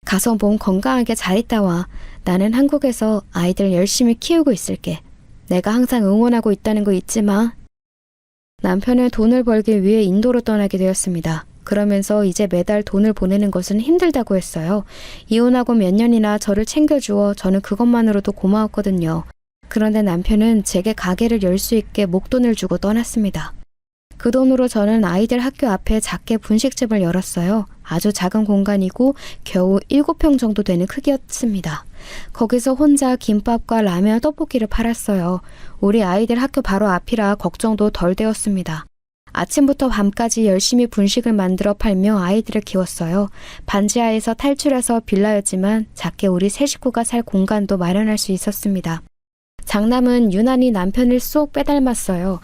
가서 몸 건강하게 잘 있다 와. 나는 한국에서 아이들 열심히 키우고 있을게. 내가 항상 응원하고 있다는 거 잊지 마. 남편은 돈을 벌기 위해 인도로 떠나게 되었습니다. 그러면서 이제 매달 돈을 보내는 것은 힘들다고 했어요. 이혼하고 몇 년이나 저를 챙겨주어 저는 그것만으로도 고마웠거든요. 그런데 남편은 제게 가게를 열 수 있게 목돈을 주고 떠났습니다. 그 돈으로 저는 아이들 학교 앞에 작게 분식집을 열었어요. 아주 작은 공간이고 겨우 7평 정도 되는 크기였습니다. 거기서 혼자 김밥과 라면, 떡볶이를 팔았어요. 우리 아이들 학교 바로 앞이라 걱정도 덜 되었습니다. 아침부터 밤까지 열심히 분식을 만들어 팔며 아이들을 키웠어요. 반지하에서 탈출해서 빌라였지만 작게 우리 세 식구가 살 공간도 마련할 수 있었습니다. 장남은 유난히 남편을 쏙 빼닮았어요.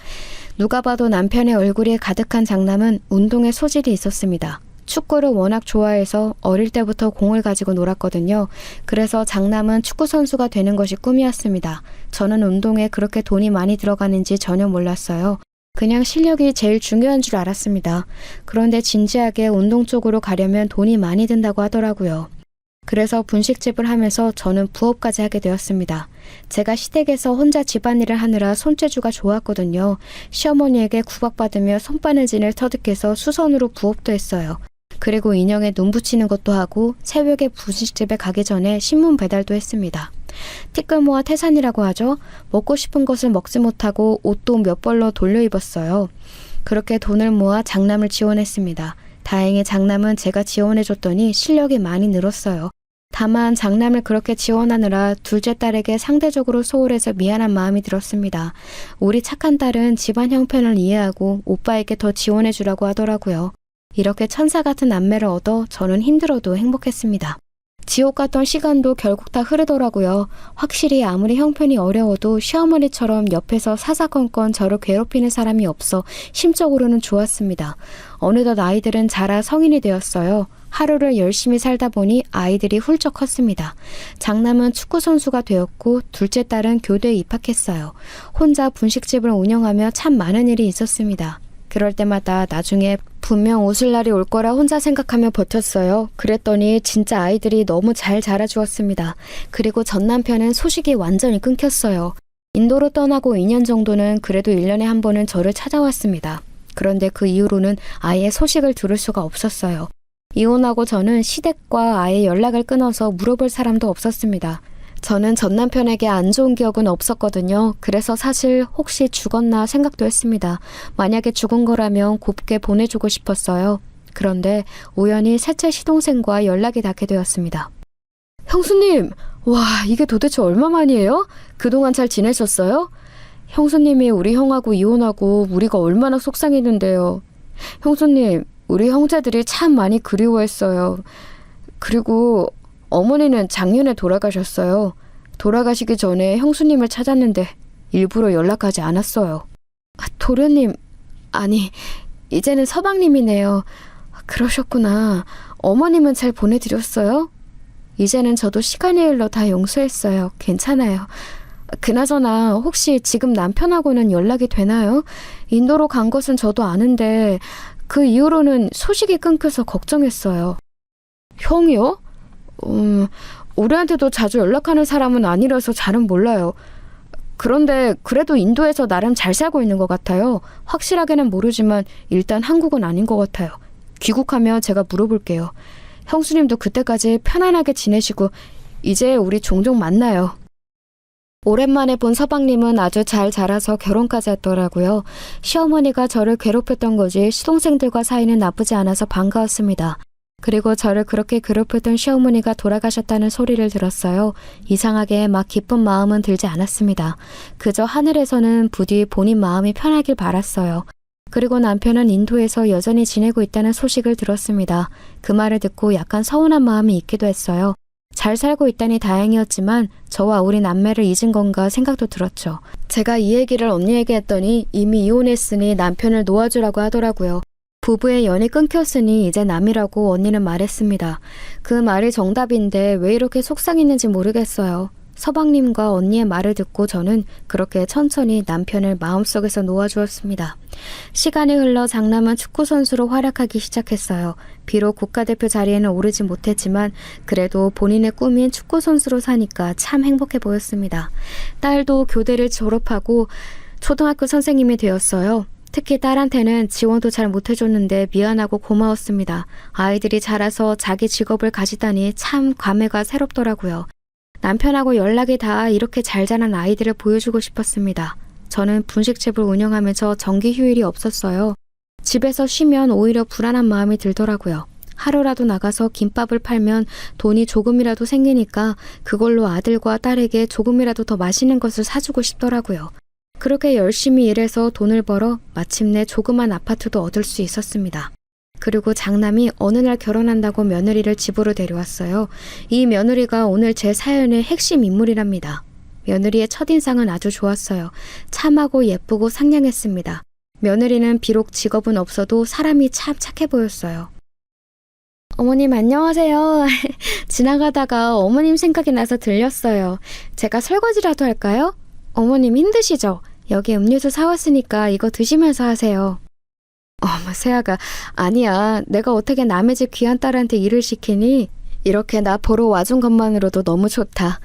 누가 봐도 남편의 얼굴에 가득한 장남은 운동에 소질이 있었습니다. 축구를 워낙 좋아해서 어릴 때부터 공을 가지고 놀았거든요. 그래서 장남은 축구 선수가 되는 것이 꿈이었습니다. 저는 운동에 그렇게 돈이 많이 들어가는지 전혀 몰랐어요. 그냥 실력이 제일 중요한 줄 알았습니다. 그런데 진지하게 운동 쪽으로 가려면 돈이 많이 든다고 하더라고요. 그래서 분식집을 하면서 저는 부업까지 하게 되었습니다. 제가 시댁에서 혼자 집안일을 하느라 손재주가 좋았거든요. 시어머니에게 구박받으며 손바느질을 터득해서 수선으로 부업도 했어요. 그리고 인형에 눈 붙이는 것도 하고 새벽에 분식집에 가기 전에 신문 배달도 했습니다. 티끌 모아 태산이라고 하죠. 먹고 싶은 것을 먹지 못하고 옷도 몇 벌로 돌려 입었어요. 그렇게 돈을 모아 장남을 지원했습니다. 다행히 장남은 제가 지원해줬더니 실력이 많이 늘었어요. 다만 장남을 그렇게 지원하느라 둘째 딸에게 상대적으로 소홀해서 미안한 마음이 들었습니다. 우리 착한 딸은 집안 형편을 이해하고 오빠에게 더 지원해주라고 하더라고요. 이렇게 천사 같은 남매를 얻어 저는 힘들어도 행복했습니다. 지옥 같던 시간도 결국 다 흐르더라고요. 확실히 아무리 형편이 어려워도 시어머니처럼 옆에서 사사건건 저를 괴롭히는 사람이 없어 심적으로는 좋았습니다. 어느덧 아이들은 자라 성인이 되었어요. 하루를 열심히 살다 보니 아이들이 훌쩍 컸습니다. 장남은 축구선수가 되었고 둘째 딸은 교대에 입학했어요. 혼자 분식집을 운영하며 참 많은 일이 있었습니다. 그럴 때마다 나중에 분명 웃을 날이 올 거라 혼자 생각하며 버텼어요. 그랬더니 진짜 아이들이 너무 잘 자라주었습니다. 그리고 전 남편은 소식이 완전히 끊겼어요. 인도로 떠나고 2년 정도는 그래도 1년에 한 번은 저를 찾아왔습니다. 그런데 그 이후로는 아예 소식을 들을 수가 없었어요. 이혼하고 저는 시댁과 아예 연락을 끊어서 물어볼 사람도 없었습니다. 저는 전 남편에게 안 좋은 기억은 없었거든요. 그래서 사실 혹시 죽었나 생각도 했습니다. 만약에 죽은 거라면 곱게 보내주고 싶었어요. 그런데 우연히 셋째 시동생과 연락이 닿게 되었습니다. 형수님! 와, 이게 도대체 얼마만이에요? 그동안 잘 지내셨어요? 형수님이 우리 형하고 이혼하고 우리가 얼마나 속상했는데요. 형수님, 우리 형제들이 참 많이 그리워했어요. 그리고 어머니는 작년에 돌아가셨어요. 돌아가시기 전에 형수님을 찾았는데 일부러 연락하지 않았어요. 도련님, 아니, 이제는 서방님이네요. 그러셨구나. 어머님은 잘 보내드렸어요? 이제는 저도 시간이 흘러 다 용서했어요. 괜찮아요. 그나저나 혹시 지금 남편하고는 연락이 되나요? 인도로 간 것은 저도 아는데 그 이후로는 소식이 끊겨서 걱정했어요. 형이요? 우리한테도 자주 연락하는 사람은 아니라서 잘은 몰라요. 그런데 그래도 인도에서 나름 잘 살고 있는 것 같아요. 확실하게는 모르지만 일단 한국은 아닌 것 같아요. 귀국하면 제가 물어볼게요. 형수님도 그때까지 편안하게 지내시고 이제 우리 종종 만나요. 오랜만에 본 서방님은 아주 잘 자라서 결혼까지 했더라고요. 시어머니가 저를 괴롭혔던 거지 시동생들과 사이는 나쁘지 않아서 반가웠습니다. 그리고 저를 그렇게 괴롭혔던 시어머니가 돌아가셨다는 소리를 들었어요. 이상하게 막 기쁜 마음은 들지 않았습니다. 그저 하늘에서는 부디 본인 마음이 편하길 바랐어요. 그리고 남편은 인도에서 여전히 지내고 있다는 소식을 들었습니다. 그 말을 듣고 약간 서운한 마음이 있기도 했어요. 잘 살고 있다니 다행이었지만 저와 우리 남매를 잊은 건가 생각도 들었죠. 제가 이 얘기를 언니에게 했더니 이미 이혼했으니 남편을 놓아주라고 하더라고요. 부부의 연이 끊겼으니 이제 남이라고 언니는 말했습니다. 그 말이 정답인데 왜 이렇게 속상했는지 모르겠어요. 서방님과 언니의 말을 듣고 저는 그렇게 천천히 남편을 마음속에서 놓아주었습니다. 시간이 흘러 장남은 축구선수로 활약하기 시작했어요. 비록 국가대표 자리에는 오르지 못했지만 그래도 본인의 꿈인 축구선수로 사니까 참 행복해 보였습니다. 딸도 교대를 졸업하고 초등학교 선생님이 되었어요. 특히 딸한테는 지원도 잘 못해줬는데 미안하고 고마웠습니다. 아이들이 자라서 자기 직업을 가지다니 참 감회가 새롭더라고요. 남편하고 연락이 다 이렇게 잘 자란 아이들을 보여주고 싶었습니다. 저는 분식집을 운영하면서 정기 휴일이 없었어요. 집에서 쉬면 오히려 불안한 마음이 들더라고요. 하루라도 나가서 김밥을 팔면 돈이 조금이라도 생기니까 그걸로 아들과 딸에게 조금이라도 더 맛있는 것을 사주고 싶더라고요. 그렇게 열심히 일해서 돈을 벌어 마침내 조그만 아파트도 얻을 수 있었습니다. 그리고 장남이 어느 날 결혼한다고 며느리를 집으로 데려왔어요. 이 며느리가 오늘 제 사연의 핵심 인물이랍니다. 며느리의 첫인상은 아주 좋았어요. 참하고 예쁘고 상냥했습니다. 며느리는 비록 직업은 없어도 사람이 참 착해 보였어요. 어머님 안녕하세요. 지나가다가 어머님 생각이 나서 들렸어요. 제가 설거지라도 할까요? 어머님 힘드시죠? 여기 음료수 사왔으니까 이거 드시면서 하세요. 어머 세아가 아니야. 내가 어떻게 남의 집 귀한 딸한테 일을 시키니? 이렇게 나 보러 와준 것만으로도 너무 좋다.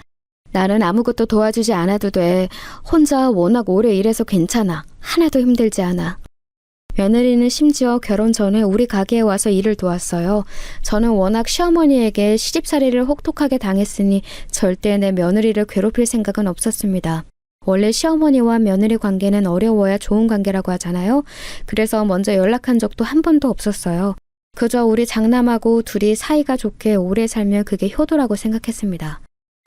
나는 아무것도 도와주지 않아도 돼. 혼자 워낙 오래 일해서 괜찮아. 하나도 힘들지 않아. 며느리는 심지어 결혼 전에 우리 가게에 와서 일을 도왔어요. 저는 워낙 시어머니에게 시집살이를 혹독하게 당했으니 절대 내 며느리를 괴롭힐 생각은 없었습니다. 원래 시어머니와 며느리 관계는 어려워야 좋은 관계라고 하잖아요. 그래서 먼저 연락한 적도 한 번도 없었어요. 그저 우리 장남하고 둘이 사이가 좋게 오래 살면 그게 효도라고 생각했습니다.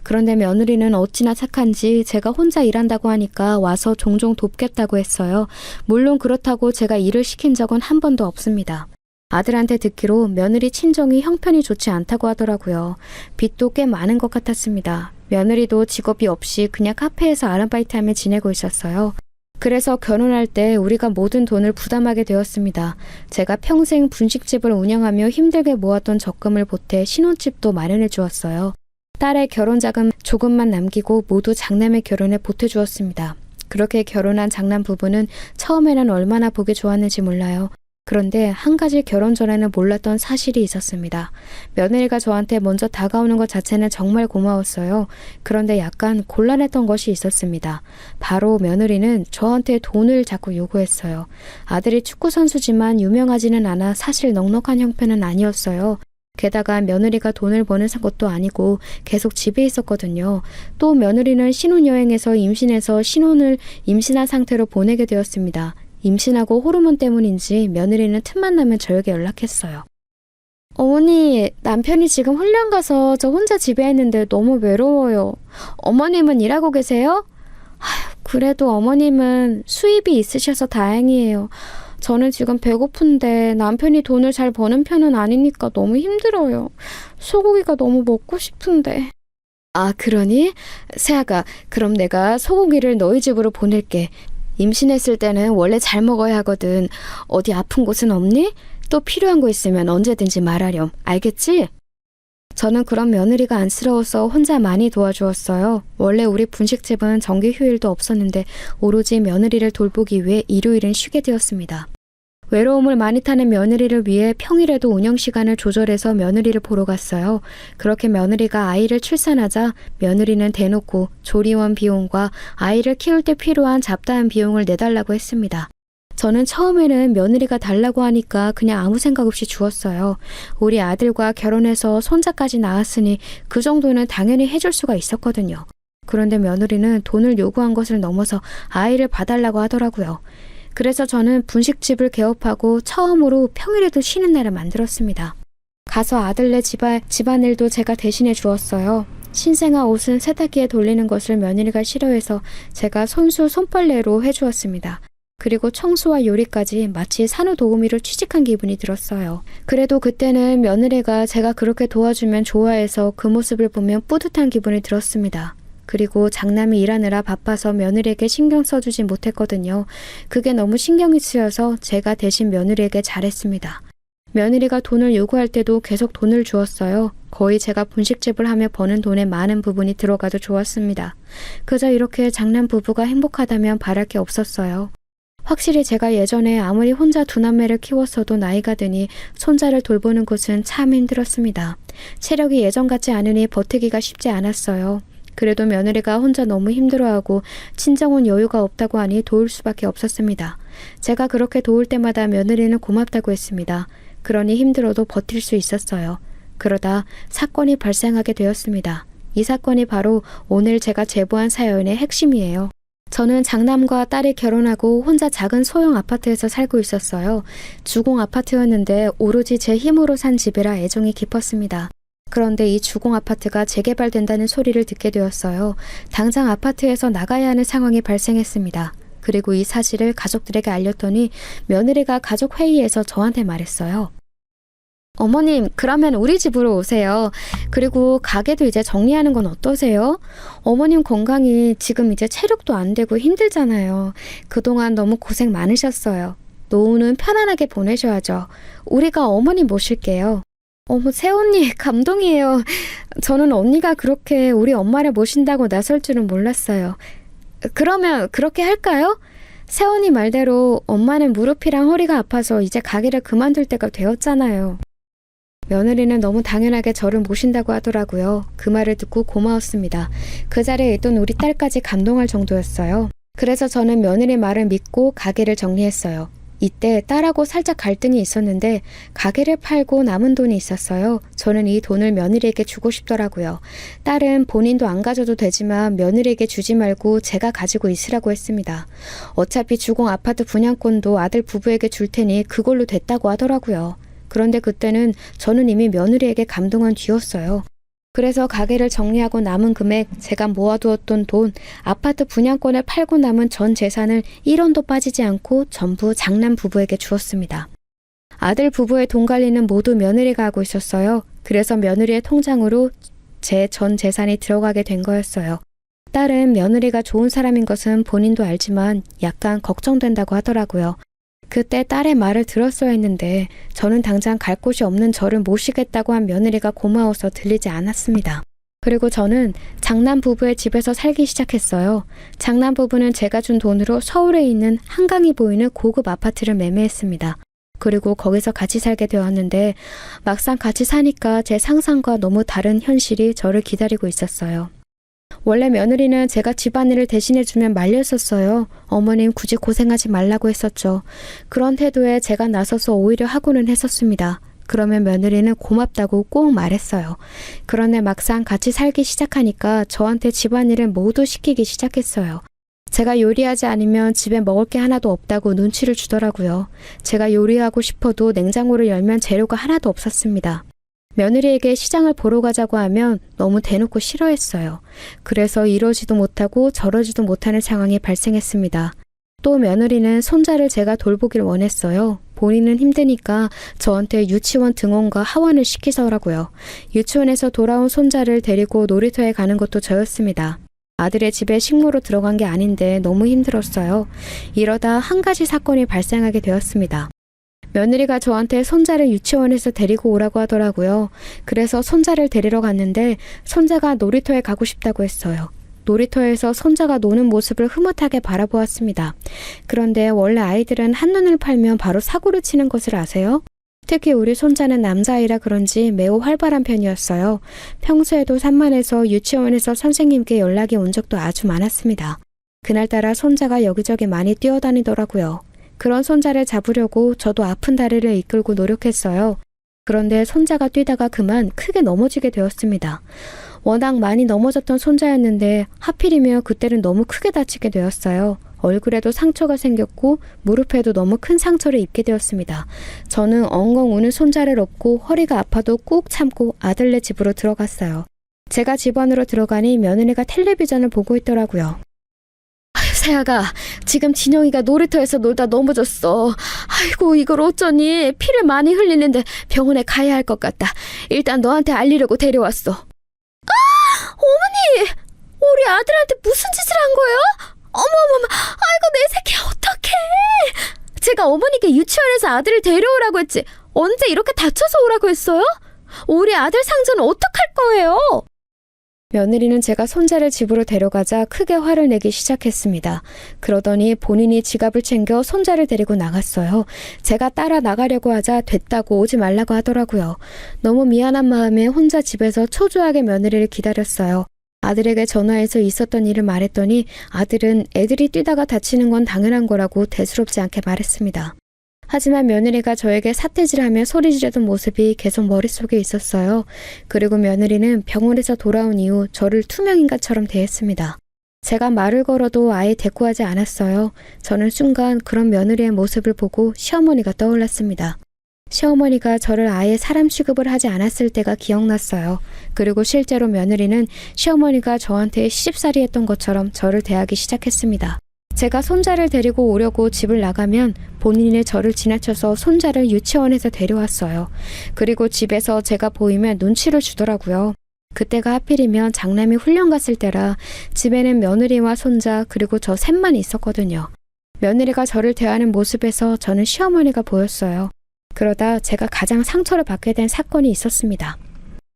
그런데 며느리는 어찌나 착한지 제가 혼자 일한다고 하니까 와서 종종 돕겠다고 했어요. 물론 그렇다고 제가 일을 시킨 적은 한 번도 없습니다. 아들한테 듣기로 며느리 친정이 형편이 좋지 않다고 하더라고요. 빚도 꽤 많은 것 같았습니다. 며느리도 직업이 없이 그냥 카페에서 아르바이트하며 지내고 있었어요. 그래서 결혼할 때 우리가 모든 돈을 부담하게 되었습니다. 제가 평생 분식집을 운영하며 힘들게 모았던 적금을 보태 신혼집도 마련해 주었어요. 딸의 결혼자금 조금만 남기고 모두 장남의 결혼에 보태주었습니다. 그렇게 결혼한 장남 부부는 처음에는 얼마나 보기 좋았는지 몰라요. 그런데 한 가지 결혼 전에는 몰랐던 사실이 있었습니다. 며느리가 저한테 먼저 다가오는 것 자체는 정말 고마웠어요. 그런데 약간 곤란했던 것이 있었습니다. 바로 며느리는 저한테 돈을 자꾸 요구했어요. 아들이 축구 선수지만 유명하지는 않아 사실 넉넉한 형편은 아니었어요. 게다가 며느리가 돈을 버는 것도 아니고 계속 집에 있었거든요. 또 며느리는 신혼여행에서 임신해서 신혼을 임신한 상태로 보내게 되었습니다. 임신하고 호르몬 때문인지 며느리는 틈만 나면 저에게 연락했어요. 어머니, 남편이 지금 훈련 가서 저 혼자 집에 있는데 너무 외로워요. 어머님은 일하고 계세요? 아휴, 그래도 어머님은 수입이 있으셔서 다행이에요. 저는 지금 배고픈데 남편이 돈을 잘 버는 편은 아니니까 너무 힘들어요. 소고기가 너무 먹고 싶은데. 아, 그러니? 세아가, 그럼 내가 소고기를 너희 집으로 보낼게. 임신했을 때는 원래 잘 먹어야 하거든. 어디 아픈 곳은 없니? 또 필요한 거 있으면 언제든지 말하렴. 알겠지? 저는 그런 며느리가 안쓰러워서 혼자 많이 도와주었어요. 원래 우리 분식집은 정기 휴일도 없었는데 오로지 며느리를 돌보기 위해 일요일은 쉬게 되었습니다. 외로움을 많이 타는 며느리를 위해 평일에도 운영 시간을 조절해서 며느리를 보러 갔어요. 그렇게 며느리가 아이를 출산하자 며느리는 대놓고 조리원 비용과 아이를 키울 때 필요한 잡다한 비용을 내달라고 했습니다. 저는 처음에는 며느리가 달라고 하니까 그냥 아무 생각 없이 주었어요. 우리 아들과 결혼해서 손자까지 낳았으니 그 정도는 당연히 해줄 수가 있었거든요. 그런데 며느리는 돈을 요구한 것을 넘어서 아이를 봐달라고 하더라고요. 그래서 저는 분식집을 개업하고 처음으로 평일에도 쉬는 날을 만들었습니다. 가서 아들네 집안일도 제가 대신해 주었어요. 신생아 옷은 세탁기에 돌리는 것을 며느리가 싫어해서 제가 손수 손빨래로 해주었습니다. 그리고 청소와 요리까지 마치 산후도우미로 취직한 기분이 들었어요. 그래도 그때는 며느리가 제가 그렇게 도와주면 좋아해서 그 모습을 보면 뿌듯한 기분이 들었습니다. 그리고 장남이 일하느라 바빠서 며느리에게 신경 써주지 못했거든요. 그게 너무 신경이 쓰여서 제가 대신 며느리에게 잘했습니다. 며느리가 돈을 요구할 때도 계속 돈을 주었어요. 거의 제가 분식집을 하며 버는 돈의 많은 부분이 들어가도 좋았습니다. 그저 이렇게 장남 부부가 행복하다면 바랄 게 없었어요. 확실히 제가 예전에 아무리 혼자 두 남매를 키웠어도 나이가 드니 손자를 돌보는 것은 참 힘들었습니다. 체력이 예전 같지 않으니 버티기가 쉽지 않았어요. 그래도 며느리가 혼자 너무 힘들어하고 친정은 여유가 없다고 하니 도울 수밖에 없었습니다. 제가 그렇게 도울 때마다 며느리는 고맙다고 했습니다. 그러니 힘들어도 버틸 수 있었어요. 그러다 사건이 발생하게 되었습니다. 이 사건이 바로 오늘 제가 제보한 사연의 핵심이에요. 저는 장남과 딸이 결혼하고 혼자 작은 소형 아파트에서 살고 있었어요. 주공 아파트였는데 오로지 제 힘으로 산 집이라 애정이 깊었습니다. 그런데 이 주공 아파트가 재개발된다는 소리를 듣게 되었어요. 당장 아파트에서 나가야 하는 상황이 발생했습니다. 그리고 이 사실을 가족들에게 알렸더니 며느리가 가족 회의에서 저한테 말했어요. 어머님, 그러면 우리 집으로 오세요. 그리고 가게도 이제 정리하는 건 어떠세요? 어머님 건강이 지금 이제 체력도 안 되고 힘들잖아요. 그동안 너무 고생 많으셨어요. 노후는 편안하게 보내셔야죠. 우리가 어머님 모실게요. 어머, 새언니 감동이에요. 저는 언니가 그렇게 우리 엄마를 모신다고 나설 줄은 몰랐어요. 그러면 그렇게 할까요? 새언니 말대로 엄마는 무릎이랑 허리가 아파서 이제 가게를 그만둘 때가 되었잖아요. 며느리는 너무 당연하게 저를 모신다고 하더라고요. 그 말을 듣고 고마웠습니다. 그 자리에 있던 우리 딸까지 감동할 정도였어요. 그래서 저는 며느리 말을 믿고 가게를 정리했어요. 이때 딸하고 살짝 갈등이 있었는데 가게를 팔고 남은 돈이 있었어요. 저는 이 돈을 며느리에게 주고 싶더라고요. 딸은 본인도 안 가져도 되지만 며느리에게 주지 말고 제가 가지고 있으라고 했습니다. 어차피 주공 아파트 분양권도 아들 부부에게 줄 테니 그걸로 됐다고 하더라고요. 그런데 그때는 저는 이미 며느리에게 감동한 뒤였어요. 그래서 가게를 정리하고 남은 금액, 제가 모아두었던 돈, 아파트 분양권을 팔고 남은 전 재산을 1원도 빠지지 않고 전부 장남 부부에게 주었습니다. 아들 부부의 돈 관리는 모두 며느리가 하고 있었어요. 그래서 며느리의 통장으로 제 전 재산이 들어가게 된 거였어요. 딸은 며느리가 좋은 사람인 것은 본인도 알지만 약간 걱정된다고 하더라고요. 그때 딸의 말을 들었어야 했는데 저는 당장 갈 곳이 없는 저를 모시겠다고 한 며느리가 고마워서 들리지 않았습니다. 그리고 저는 장남 부부의 집에서 살기 시작했어요. 장남 부부는 제가 준 돈으로 서울에 있는 한강이 보이는 고급 아파트를 매매했습니다. 그리고 거기서 같이 살게 되었는데 막상 같이 사니까 제 상상과 너무 다른 현실이 저를 기다리고 있었어요. 원래 며느리는 제가 집안일을 대신해주면 말렸었어요. 어머님 굳이 고생하지 말라고 했었죠. 그런 태도에 제가 나서서 오히려 하고는 했었습니다. 그러면 며느리는 고맙다고 꼭 말했어요. 그런데 막상 같이 살기 시작하니까 저한테 집안일을 모두 시키기 시작했어요. 제가 요리하지 않으면 집에 먹을 게 하나도 없다고 눈치를 주더라고요. 제가 요리하고 싶어도 냉장고를 열면 재료가 하나도 없었습니다. 며느리에게 시장을 보러 가자고 하면 너무 대놓고 싫어했어요. 그래서 이러지도 못하고 저러지도 못하는 상황이 발생했습니다. 또 며느리는 손자를 제가 돌보길 원했어요. 본인은 힘드니까 저한테 유치원 등원과 하원을 시키더라고요. 유치원에서 돌아온 손자를 데리고 놀이터에 가는 것도 저였습니다. 아들의 집에 식모로 들어간 게 아닌데 너무 힘들었어요. 이러다 한 가지 사건이 발생하게 되었습니다. 며느리가 저한테 손자를 유치원에서 데리고 오라고 하더라고요. 그래서 손자를 데리러 갔는데 손자가 놀이터에 가고 싶다고 했어요. 놀이터에서 손자가 노는 모습을 흐뭇하게 바라보았습니다. 그런데 원래 아이들은 한눈을 팔면 바로 사고를 치는 것을 아세요? 특히 우리 손자는 남자아이라 그런지 매우 활발한 편이었어요. 평소에도 산만해서 유치원에서 선생님께 연락이 온 적도 아주 많았습니다. 그날따라 손자가 여기저기 많이 뛰어다니더라고요. 그런 손자를 잡으려고 저도 아픈 다리를 이끌고 노력했어요. 그런데 손자가 뛰다가 그만 크게 넘어지게 되었습니다. 워낙 많이 넘어졌던 손자였는데 하필이면 그때는 너무 크게 다치게 되었어요. 얼굴에도 상처가 생겼고 무릎에도 너무 큰 상처를 입게 되었습니다. 저는 엉엉 우는 손자를 업고 허리가 아파도 꾹 참고 아들네 집으로 들어갔어요. 제가 집 안으로 들어가니 며느리가 텔레비전을 보고 있더라고요. 세아가 지금 진영이가 놀이터에서 놀다 넘어졌어. 아이고 이걸 어쩌니. 피를 많이 흘리는데 병원에 가야 할 것 같다. 일단 너한테 알리려고 데려왔어. 어머니! 우리 아들한테 무슨 짓을 한 거예요? 어머머머, 아이고 내 새끼 어떡해. 제가 어머니께 유치원에서 아들을 데려오라고 했지 언제 이렇게 다쳐서 오라고 했어요? 우리 아들 상처는 어떡할 거예요? 며느리는 제가 손자를 집으로 데려가자 크게 화를 내기 시작했습니다. 그러더니 본인이 지갑을 챙겨 손자를 데리고 나갔어요. 제가 따라 나가려고 하자 됐다고 오지 말라고 하더라고요. 너무 미안한 마음에 혼자 집에서 초조하게 며느리를 기다렸어요. 아들에게 전화해서 있었던 일을 말했더니 아들은 애들이 뛰다가 다치는 건 당연한 거라고 대수롭지 않게 말했습니다. 하지만 며느리가 저에게 삿대질하며 소리 지르던 모습이 계속 머릿속에 있었어요. 그리고 며느리는 병원에서 돌아온 이후 저를 투명인간처럼 대했습니다. 제가 말을 걸어도 아예 대꾸하지 않았어요. 저는 순간 그런 며느리의 모습을 보고 시어머니가 떠올랐습니다. 시어머니가 저를 아예 사람 취급을 하지 않았을 때가 기억났어요. 그리고 실제로 며느리는 시어머니가 저한테 시집살이 했던 것처럼 저를 대하기 시작했습니다. 제가 손자를 데리고 오려고 집을 나가면 본인이 저를 지나쳐서 손자를 유치원에서 데려왔어요. 그리고 집에서 제가 보이면 눈치를 주더라고요. 그때가 하필이면 장남이 훈련 갔을 때라 집에는 며느리와 손자 그리고 저 셋만 있었거든요. 며느리가 저를 대하는 모습에서 저는 시어머니가 보였어요. 그러다 제가 가장 상처를 받게 된 사건이 있었습니다.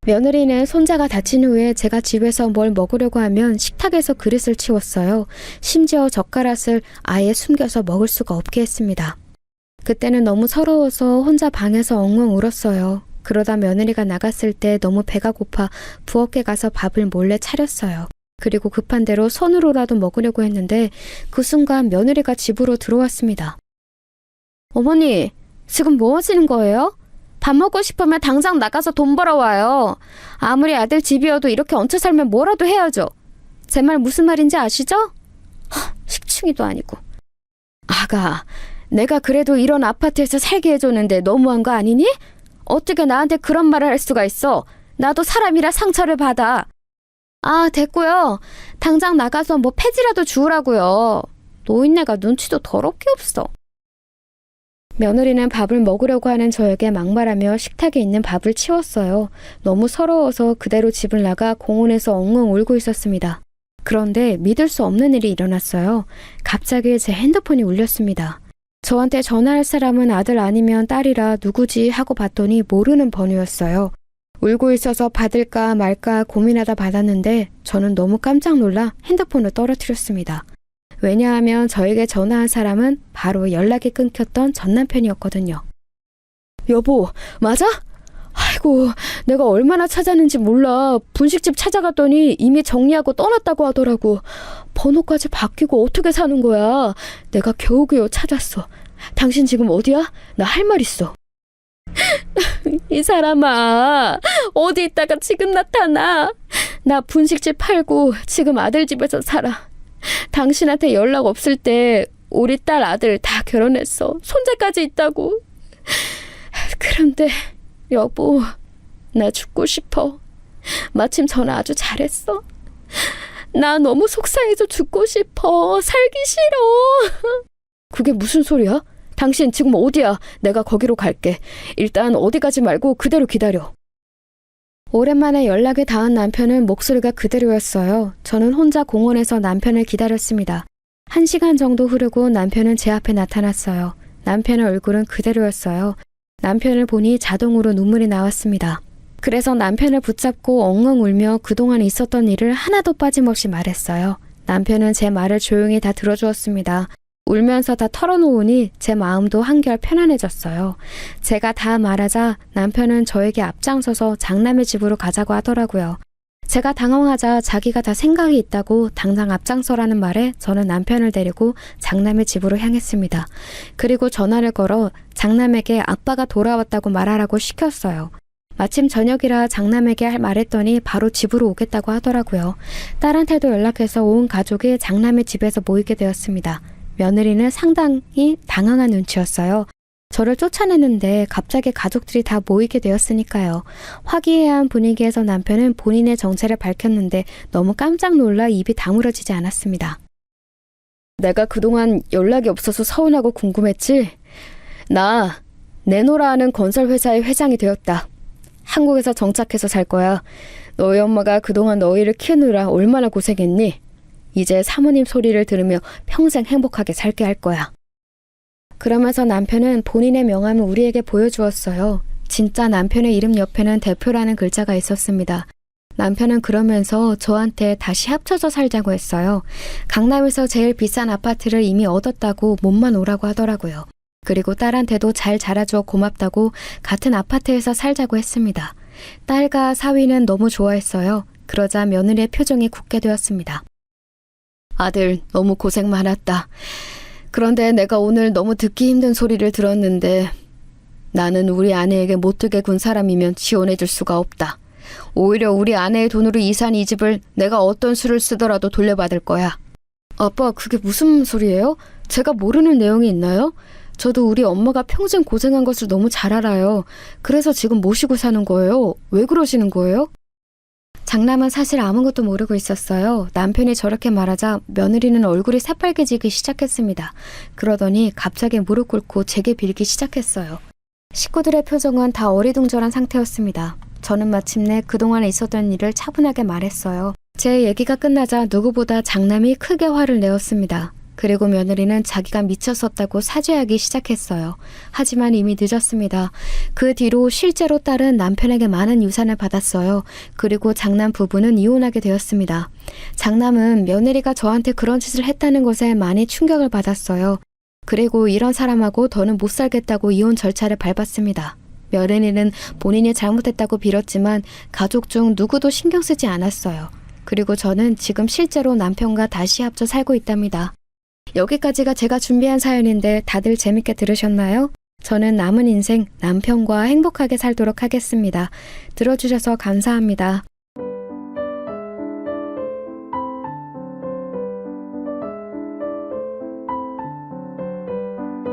며느리는 손자가 다친 후에 제가 집에서 뭘 먹으려고 하면 식탁에서 그릇을 치웠어요. 심지어 젓가락을 아예 숨겨서 먹을 수가 없게 했습니다. 그때는 너무 서러워서 혼자 방에서 엉엉 울었어요. 그러다 며느리가 나갔을 때 너무 배가 고파 부엌에 가서 밥을 몰래 차렸어요. 그리고 급한 대로 손으로라도 먹으려고 했는데 그 순간 며느리가 집으로 들어왔습니다. 어머니, 지금 뭐 하시는 거예요? 밥 먹고 싶으면 당장 나가서 돈 벌어와요. 아무리 아들 집이어도 이렇게 얹혀 살면 뭐라도 해야죠. 제 말 무슨 말인지 아시죠? 식충이도 아니고. 아가, 내가 그래도 이런 아파트에서 살게 해줬는데 너무한 거 아니니? 어떻게 나한테 그런 말을 할 수가 있어? 나도 사람이라 상처를 받아. 아, 됐고요. 당장 나가서 뭐 폐지라도 주우라고요. 노인네가 눈치도 더럽게 없어. 며느리는 밥을 먹으려고 하는 저에게 막말하며 식탁에 있는 밥을 치웠어요. 너무 서러워서 그대로 집을 나가 공원에서 엉엉 울고 있었습니다. 그런데 믿을 수 없는 일이 일어났어요. 갑자기 제 핸드폰이 울렸습니다. 저한테 전화할 사람은 아들 아니면 딸이라 누구지 하고 봤더니 모르는 번호였어요. 울고 있어서 받을까 말까 고민하다 받았는데 저는 너무 깜짝 놀라 핸드폰을 떨어뜨렸습니다. 왜냐하면 저에게 전화한 사람은 바로 연락이 끊겼던 전 남편이었거든요. 여보, 맞아? 아이고, 내가 얼마나 찾았는지 몰라. 분식집 찾아갔더니 이미 정리하고 떠났다고 하더라고. 번호까지 바뀌고 어떻게 사는 거야. 내가 겨우겨우 찾았어. 당신 지금 어디야? 나 할 말 있어. 이 사람아, 어디 있다가 지금 나타나? 나 분식집 팔고 지금 아들 집에서 살아. 당신한테 연락 없을 때 우리 딸 아들 다 결혼했어. 손자까지 있다고. 그런데 여보, 나 죽고 싶어. 마침 전화 아주 잘했어. 나 너무 속상해서 죽고 싶어. 살기 싫어. 그게 무슨 소리야? 당신 지금 어디야? 내가 거기로 갈게. 일단 어디 가지 말고 그대로 기다려. 오랜만에 연락이 닿은 남편은 목소리가 그대로였어요. 저는 혼자 공원에서 남편을 기다렸습니다. 1시간 정도 흐르고 남편은 제 앞에 나타났어요. 남편의 얼굴은 그대로였어요. 남편을 보니 자동으로 눈물이 나왔습니다. 그래서 남편을 붙잡고 엉엉 울며 그동안 있었던 일을 하나도 빠짐없이 말했어요. 남편은 제 말을 조용히 다 들어주었습니다. 울면서 다 털어놓으니 제 마음도 한결 편안해졌어요. 제가 다 말하자 남편은 저에게 앞장서서 장남의 집으로 가자고 하더라고요. 제가 당황하자 자기가 다 생각이 있다고 당장 앞장서라는 말에 저는 남편을 데리고 장남의 집으로 향했습니다. 그리고 전화를 걸어 장남에게 아빠가 돌아왔다고 말하라고 시켰어요. 마침 저녁이라 장남에게 말했더니 바로 집으로 오겠다고 하더라고요. 딸한테도 연락해서 온 가족이 장남의 집에서 모이게 되었습니다. 며느리는 상당히 당황한 눈치였어요. 저를 쫓아내는데 갑자기 가족들이 다 모이게 되었으니까요. 화기애애한 분위기에서 남편은 본인의 정체를 밝혔는데 너무 깜짝 놀라 입이 다물어지지 않았습니다. 내가 그동안 연락이 없어서 서운하고 궁금했지? 나 네노라 하는 건설회사의 회장이 되었다. 한국에서 정착해서 살 거야. 너희 엄마가 그동안 너희를 키우느라 얼마나 고생했니? 이제 사모님 소리를 들으며 평생 행복하게 살게 할 거야. 그러면서 남편은 본인의 명함을 우리에게 보여주었어요. 진짜 남편의 이름 옆에는 대표라는 글자가 있었습니다. 남편은 그러면서 저한테 다시 합쳐서 살자고 했어요. 강남에서 제일 비싼 아파트를 이미 얻었다고 몸만 오라고 하더라고요. 그리고 딸한테도 잘 자라주어 고맙다고 같은 아파트에서 살자고 했습니다. 딸과 사위는 너무 좋아했어요. 그러자 며느리의 표정이 굳게 되었습니다. 아들, 너무 고생 많았다. 그런데 내가 오늘 너무 듣기 힘든 소리를 들었는데 나는 우리 아내에게 못되게 군 사람이면 지원해줄 수가 없다. 오히려 우리 아내의 돈으로 이산 이 집을 내가 어떤 수를 쓰더라도 돌려받을 거야. 아빠, 그게 무슨 소리예요? 제가 모르는 내용이 있나요? 저도 우리 엄마가 평생 고생한 것을 너무 잘 알아요. 그래서 지금 모시고 사는 거예요. 왜 그러시는 거예요? 장남은 사실 아무것도 모르고 있었어요. 남편이 저렇게 말하자 며느리는 얼굴이 새빨개지기 시작했습니다. 그러더니 갑자기 무릎 꿇고 제게 빌기 시작했어요. 식구들의 표정은 다 어리둥절한 상태였습니다. 저는 마침내 그동안 있었던 일을 차분하게 말했어요. 제 얘기가 끝나자 누구보다 장남이 크게 화를 내었습니다. 그리고 며느리는 자기가 미쳤었다고 사죄하기 시작했어요. 하지만 이미 늦었습니다. 그 뒤로 실제로 딸은 남편에게 많은 유산을 받았어요. 그리고 장남 부부는 이혼하게 되었습니다. 장남은 며느리가 저한테 그런 짓을 했다는 것에 많이 충격을 받았어요. 그리고 이런 사람하고 더는 못 살겠다고 이혼 절차를 밟았습니다. 며느리는 본인이 잘못했다고 빌었지만 가족 중 누구도 신경 쓰지 않았어요. 그리고 저는 지금 실제로 남편과 다시 합쳐 살고 있답니다. 여기까지가 제가 준비한 사연인데 다들 재밌게 들으셨나요? 저는 남은 인생 남편과 행복하게 살도록 하겠습니다. 들어주셔서 감사합니다.